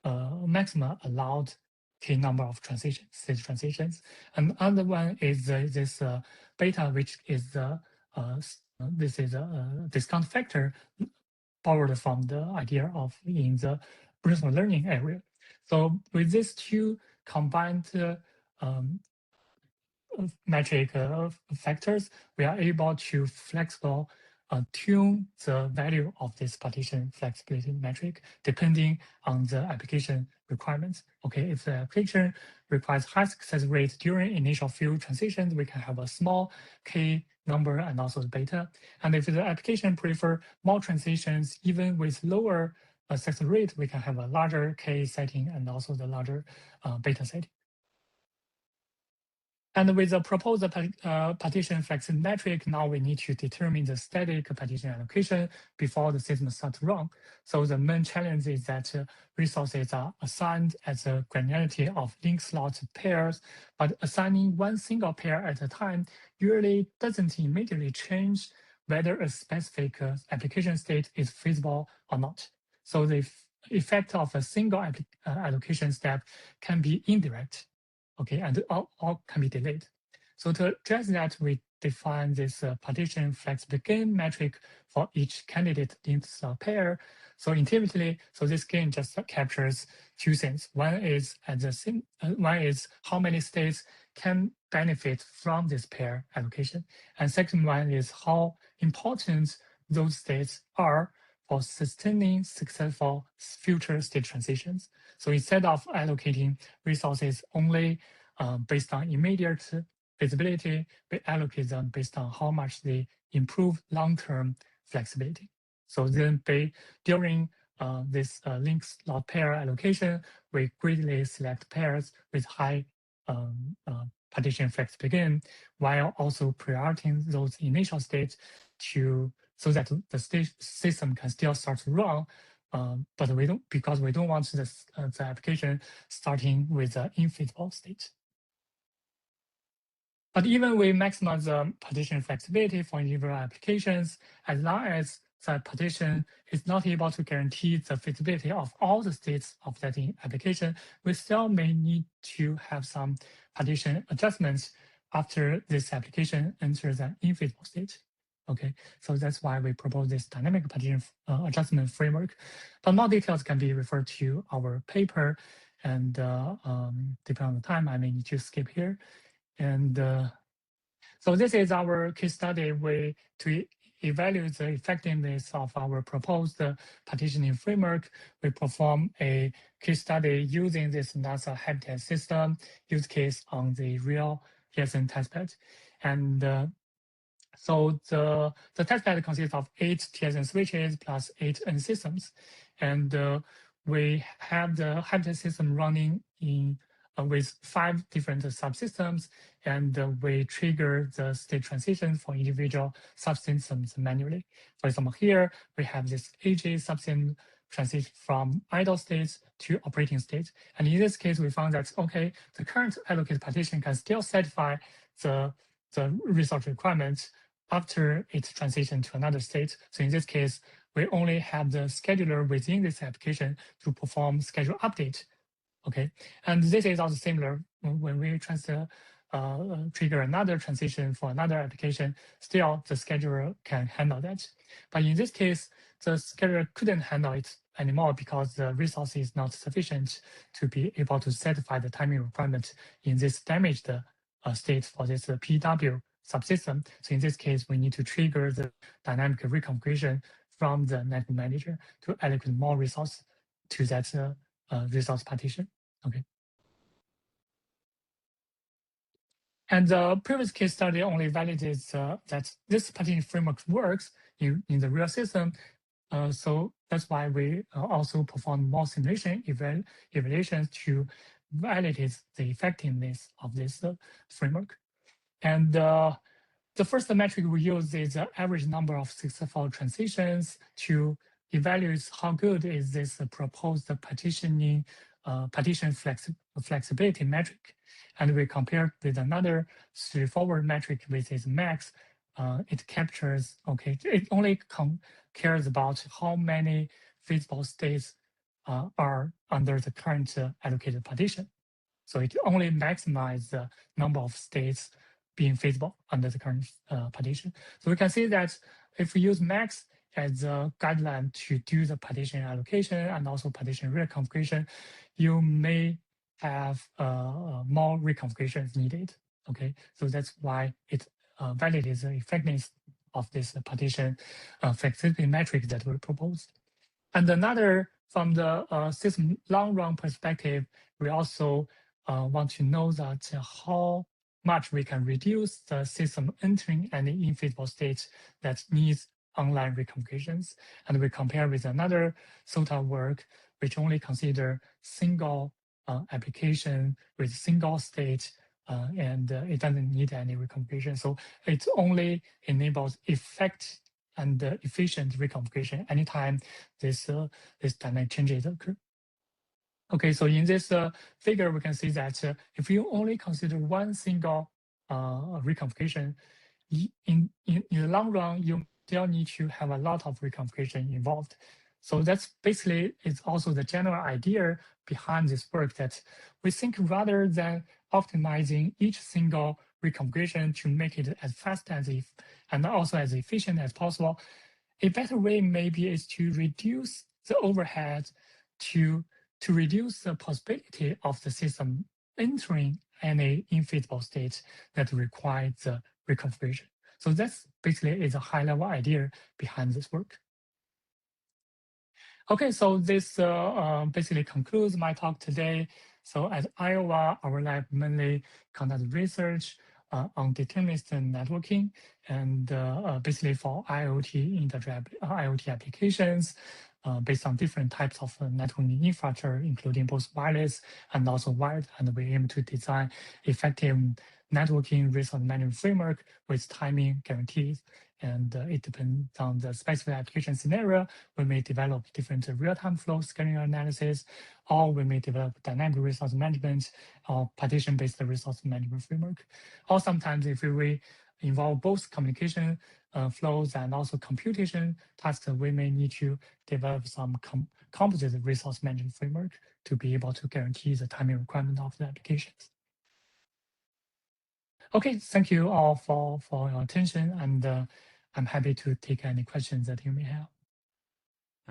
allowed k number of state transitions, and the other one is this beta, which is this is a discount factor borrowed from the idea of in the reinforcement learning area. So with these two combined metric factors, we are able to flexible tune the value of this partition flexibility metric depending on the application requirements. Okay, if the application requires high success rate during initial few transitions, we can have a small k number and also the beta. And if the application prefer more transitions, even with lower success rate, we can have a larger k setting and also the larger beta setting. And with the proposed partition flexibility metric, now we need to determine the static partition allocation before the system starts to run. So the main challenge is that resources are assigned as a granularity of link slot pairs, but assigning one single pair at a time usually doesn't immediately change whether a specific application state is feasible or not. So the effect of a single allocation step can be indirect. Okay, and all can be delayed. So to address that, we define this partition flexibility gain metric for each candidate linked pair. So intuitively, so this gain just captures two things. One is one is how many states can benefit from this pair allocation, and second one is how important those states are for sustaining successful future state transitions. So instead of allocating resources only based on immediate feasibility, we allocate them based on how much they improve long-term flexibility. So then during this link slot pair allocation, we greatly select pairs with high partition flexibility gain, while also prioritizing those initial states so that the system can still start to run, but because we don't want the application starting with an infeasible state. But even we maximize the partition flexibility for individual applications, as long as the partition is not able to guarantee the feasibility of all the states of that application, we still may need to have some partition adjustments after this application enters an infeasible state. Okay, so that's why we propose this dynamic partition adjustment framework. But more details can be referred to our paper, and depending on the time, I may need to skip here. And so this is our case study way to evaluate the effectiveness of our proposed partitioning framework. We perform a case study using this NASA habitat system use case on the real TSN testbed. And so the testbed consists of 8 TSN switches plus 8 N systems. And we have the habitat system running in with 5 different subsystems, and we trigger the state transition for individual subsystems manually. For example, here we have this AJ subsystem transition from idle states to operating states. And in this case, we found that, okay, the current allocated partition can still satisfy the resource requirements after its transition to another state. So in this case, we only have the scheduler within this application to perform schedule update. Okay, and this is also similar when we trigger another transition for another application. Still, the scheduler can handle that. But in this case, the scheduler couldn't handle it anymore because the resource is not sufficient to be able to satisfy the timing requirement in this damaged state for this PW subsystem. So in this case, we need to trigger the dynamic reconfiguration from the network manager to allocate more resource to that resource partition. Okay. And the previous case study only validates that this partition framework works in the real system. So that's why we also perform more simulation evaluations to validate the effectiveness of this framework. And the first metric we use is the average number of successful transitions to evaluate how good is this proposed partition flexibility metric. And we compare with another straightforward metric, which is max. It captures, okay, it only cares about how many feasible states are under the current allocated partition. So it only maximizes the number of states being feasible under the current partition. So we can see that if we use max as a guideline to do the partition allocation and also partition reconfiguration, you may have more reconfigurations needed. Okay, so that's why it validates the effectiveness of this partition flexibility metric that we proposed. And another, from the system long run perspective, we also want to know that how much we can reduce the system entering any infeasible state that needs online reconfigurations. And we compare with another SOTA work, which only consider single application with single state, and it doesn't need any reconfiguration. So it only enables effect and efficient reconfiguration anytime this dynamic changes occur. Okay, so in this figure, we can see that if you only consider one single reconfiguration, in the long run, you still need to have a lot of reconfiguration involved. So that's basically, it's also the general idea behind this work, that we think rather than optimizing each single reconfiguration to make it as fast as and also as efficient as possible, a better way maybe is to reduce the overhead to reduce the possibility of the system entering any infeasible state that requires the reconfiguration. So that's basically is a high-level idea behind this work. Okay, so this basically concludes my talk today. So at Iowa, our lab mainly conducts research on deterministic networking, and basically for IoT industrial IoT applications based on different types of networking infrastructure, including both wireless and also wired. And we aim to design effective networking resource management framework with timing guarantees. And it depends on the specific application scenario. We may develop different real-time flow scheduling analysis, or we may develop dynamic resource management or partition-based resource management framework. Or sometimes if we involve both communication flows and also computation tasks, we may need to develop some composite resource management framework to be able to guarantee the timing requirement of the applications. Okay, thank you all for your attention, and I'm happy to take any questions that you may have.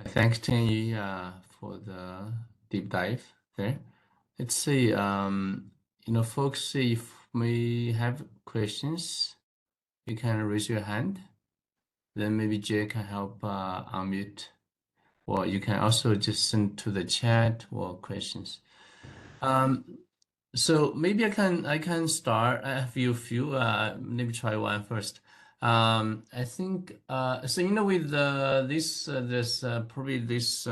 Thanks, Tianyu, for the deep dive there. Let's see, folks, if we have questions, you can raise your hand. Then maybe Jay can help unmute, or you can also just send to the chat or questions. So maybe I can start. I have a few. Maybe try one first. I think so. With this, there's probably this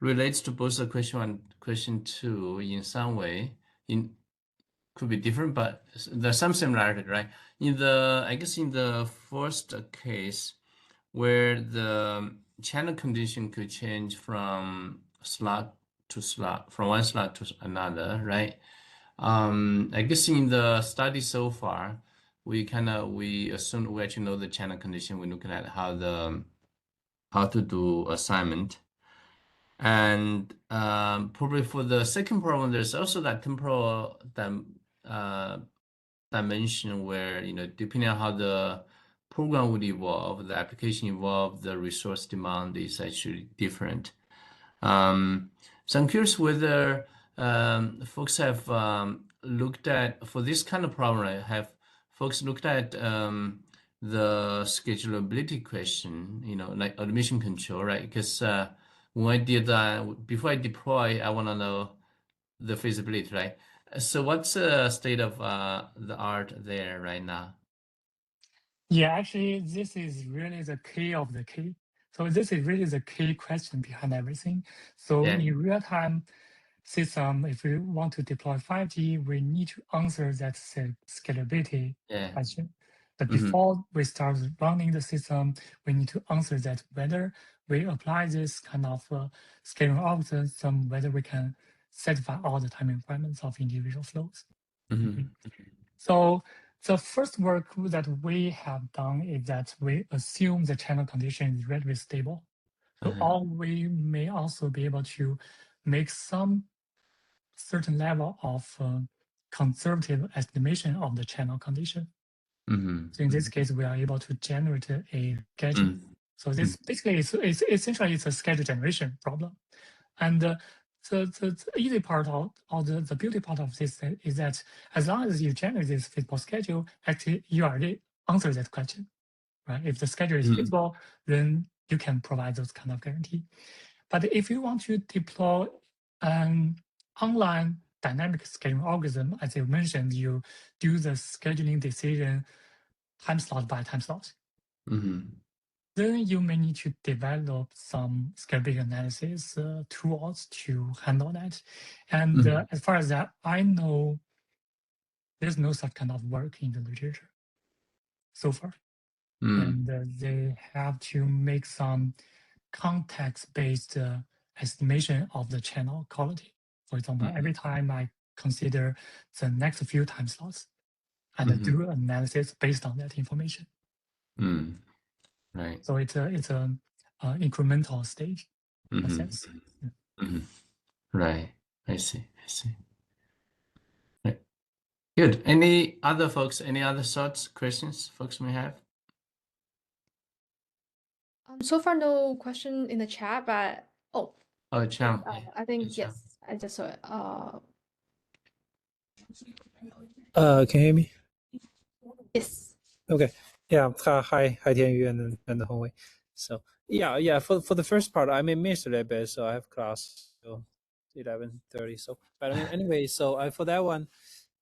relates to both the question 1 and question 2 in some way. Could be different, but there's some similarity, right? I guess in the first case, where the channel condition could change from slot to slot, from one slot to another, right? I guess in the study so far, we assume we actually know the channel condition. We're looking at how to do assignment. And probably for the second problem, there's also that temporal dimension where, depending on how the program would evolve, the application evolve, the resource demand is actually different. So I'm curious whether folks have looked at, for this kind of problem, right, have folks looked at the schedulability question, like admission control, right? Because when I did before I deploy, I want to know the feasibility, right? So what's the state of the art there right now? Yeah, actually, this is really the key of the key. So this is really the key question behind everything. So Yeah. in real-time system, if we want to deploy 5G, we need to answer that scalability question. But before we start running the system, we need to answer that whether we apply this kind of scaling algorithm, whether we can satisfy all the time requirements of individual flows. Okay. So the first work that we have done is that we assume the channel condition is relatively stable. So all we may also be able to make some certain level of conservative estimation of the channel condition. So in this case, we are able to generate a schedule. So this basically is essentially it's a schedule generation problem. And the easy part or the beauty part of this is that as long as you generate this feasible schedule, actually you already answer that question, right? If the schedule is feasible, then you can provide those kind of guarantee. But if you want to deploy an online dynamic scheduling algorithm, as you mentioned, you do the scheduling decision time slot by time slot. Then you may need to develop some scalability analysis tools to handle that. And as far as that, I know there's no such kind of work in the literature so far. And they have to make some context-based estimation of the channel quality. For example, every time I consider the next few time slots and do analysis based on that information. Right. So it's a incremental stage process. Right. I see. Right. Good. Any other folks? Any other thoughts, questions folks may have? So far, no question in the chat, but Zhang. I think yes, I just saw it. Can you hear me? Yes. Okay. Yeah. Hi, Tianyu and Hongwei. So yeah. For the first part, I missed a little bit, so I have class till 11:30. So, but anyway, so for that one,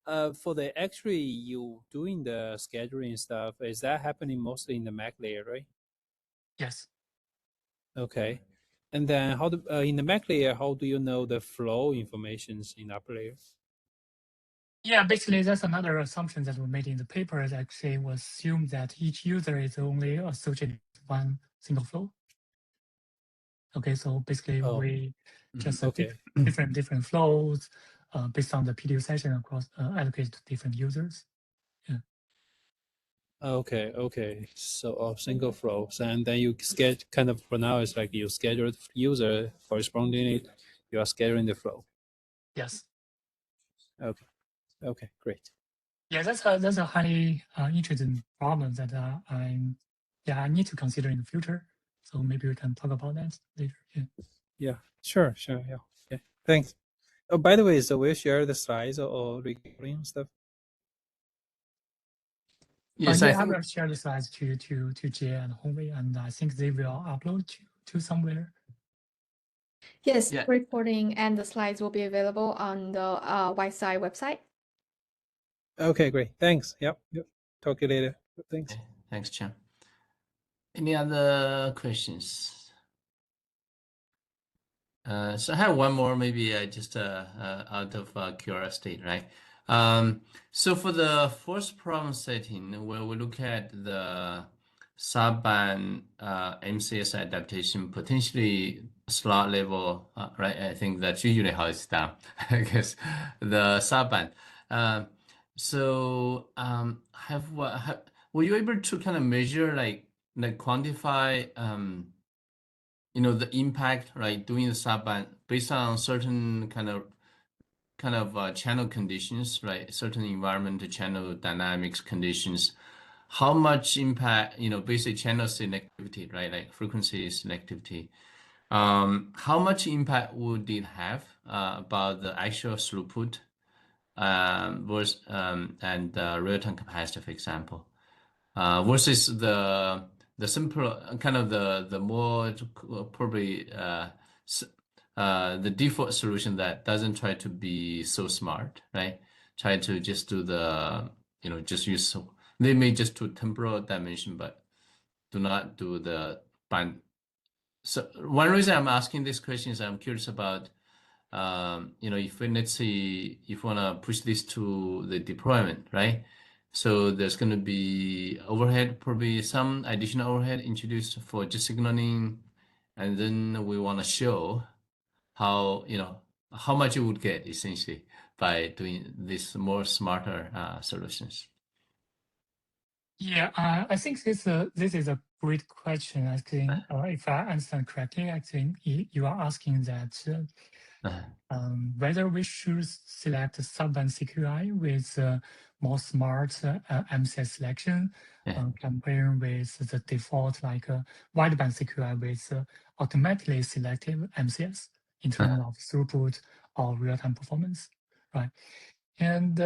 for the actually you doing the scheduling stuff, is that happening mostly in the Mac layer, right? Yes. Okay. And then how do in the Mac layer, how do you know the flow informations in upper layer? Yeah, basically that's another assumption that we made in the paper. That actually we assume that each user is only associated with one single flow. Okay, so basically we just different flows based on the PDU session across allocated to different users. Yeah. Okay. So single flows, and then you schedule kind of for now it's like you schedule user corresponding it, you are scheduling the flow. Yes. Okay, great. Yeah, that's a highly interesting problem that I need to consider in the future. So maybe we can talk about that later. Yeah. Yeah, sure, yeah. Okay, thanks. Oh, by the way, so we'll share the slides or recording and stuff. Yes, Yeah, I I think. will share the slides to Jie and Hongwei, and I think they will upload to somewhere. Yes, Yeah. recording and the slides will be available on the YSI website. Okay, great. Thanks. Yep. Talk to you later. Thanks. Okay. Thanks, Chang. Any other questions? So I have one more, maybe just out of curiosity, right? So for the first problem setting, where we look at the subband MCS adaptation, potentially slot level, right? I think that's usually how it's done, I guess, the subband. So were you able to kind of measure, like quantify, the impact, right, doing the subband based on certain kind of channel conditions, right? Certain environmental channel dynamics conditions. How much impact, basic channel selectivity, right? Like frequency selectivity. How much impact would it have about the actual throughput versus and real-time capacity, for example? Versus the simpler kind of the more probably the default solution that doesn't try to be so smart, right? Try to just do just use, they may just do temporal dimension, but do not do the band. So one reason I'm asking this question is I'm curious about if let's say if you want to push this to the deployment, right? So there's going to be overhead, probably some additional overhead introduced for just signaling, and then we want to show how how much you would get essentially by doing this more smarter solutions. Yeah, I think this is a great question. I think if I understand correctly, I think you are asking that whether we should select subband CQI with more smart MCS selection compared with the default like wideband CQI with automatically selective MCS in terms of throughput or real-time performance, right? And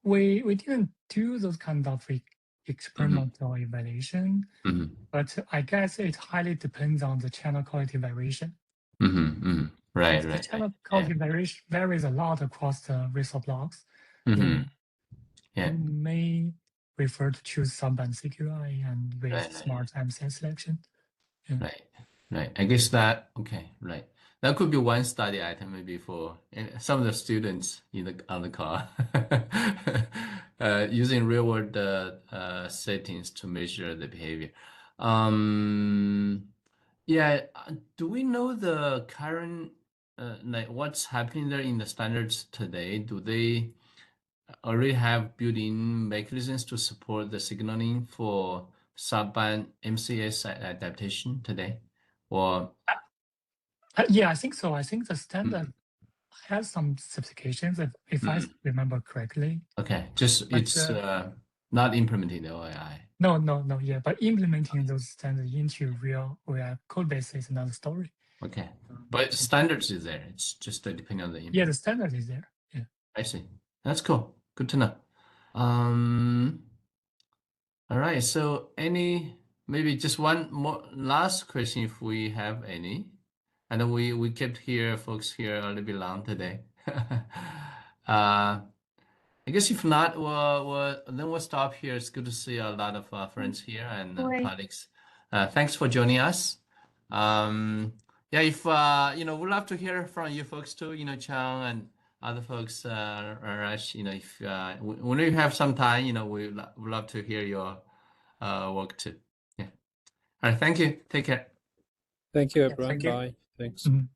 we didn't do those kind of experimental evaluation, but I guess it highly depends on the channel quality variation. Right, The right, channel quality variation varies a lot across the result blocks. Yeah. You may prefer to choose subband CQI and with Right. smart MCS selection. Yeah. Right. I guess that, okay, right. That could be one study item maybe for some of the students on the call using real world settings to measure the behavior. Yeah, do we know the current like what's happening there in the standards today? Do they already have built-in mechanisms to support the signaling for subband MCS adaptation today? Or Yeah, I think so. I think the standard has some specifications, if I remember correctly. okay, just But, it's not implementing the OAI. No, yeah. But implementing those standards into real code base is another story. Okay, but standards is there. It's just depending on the Yeah, the standard is there. Yeah. I see. That's cool. Good to know. All right. So maybe just one more last question if we have any. I know we kept folks here a little bit long today. I guess if not, then we'll stop here. It's good to see a lot of friends here and colleagues. Thanks for joining us. Yeah, if we'd love to hear from you folks too. Chang and other folks, Rash. If when you have some time, we'd love to hear your work too. Yeah. All right. Thank you. Take care. Thank you, Yeah, everyone. thank you. Bye. Thanks. Mhm.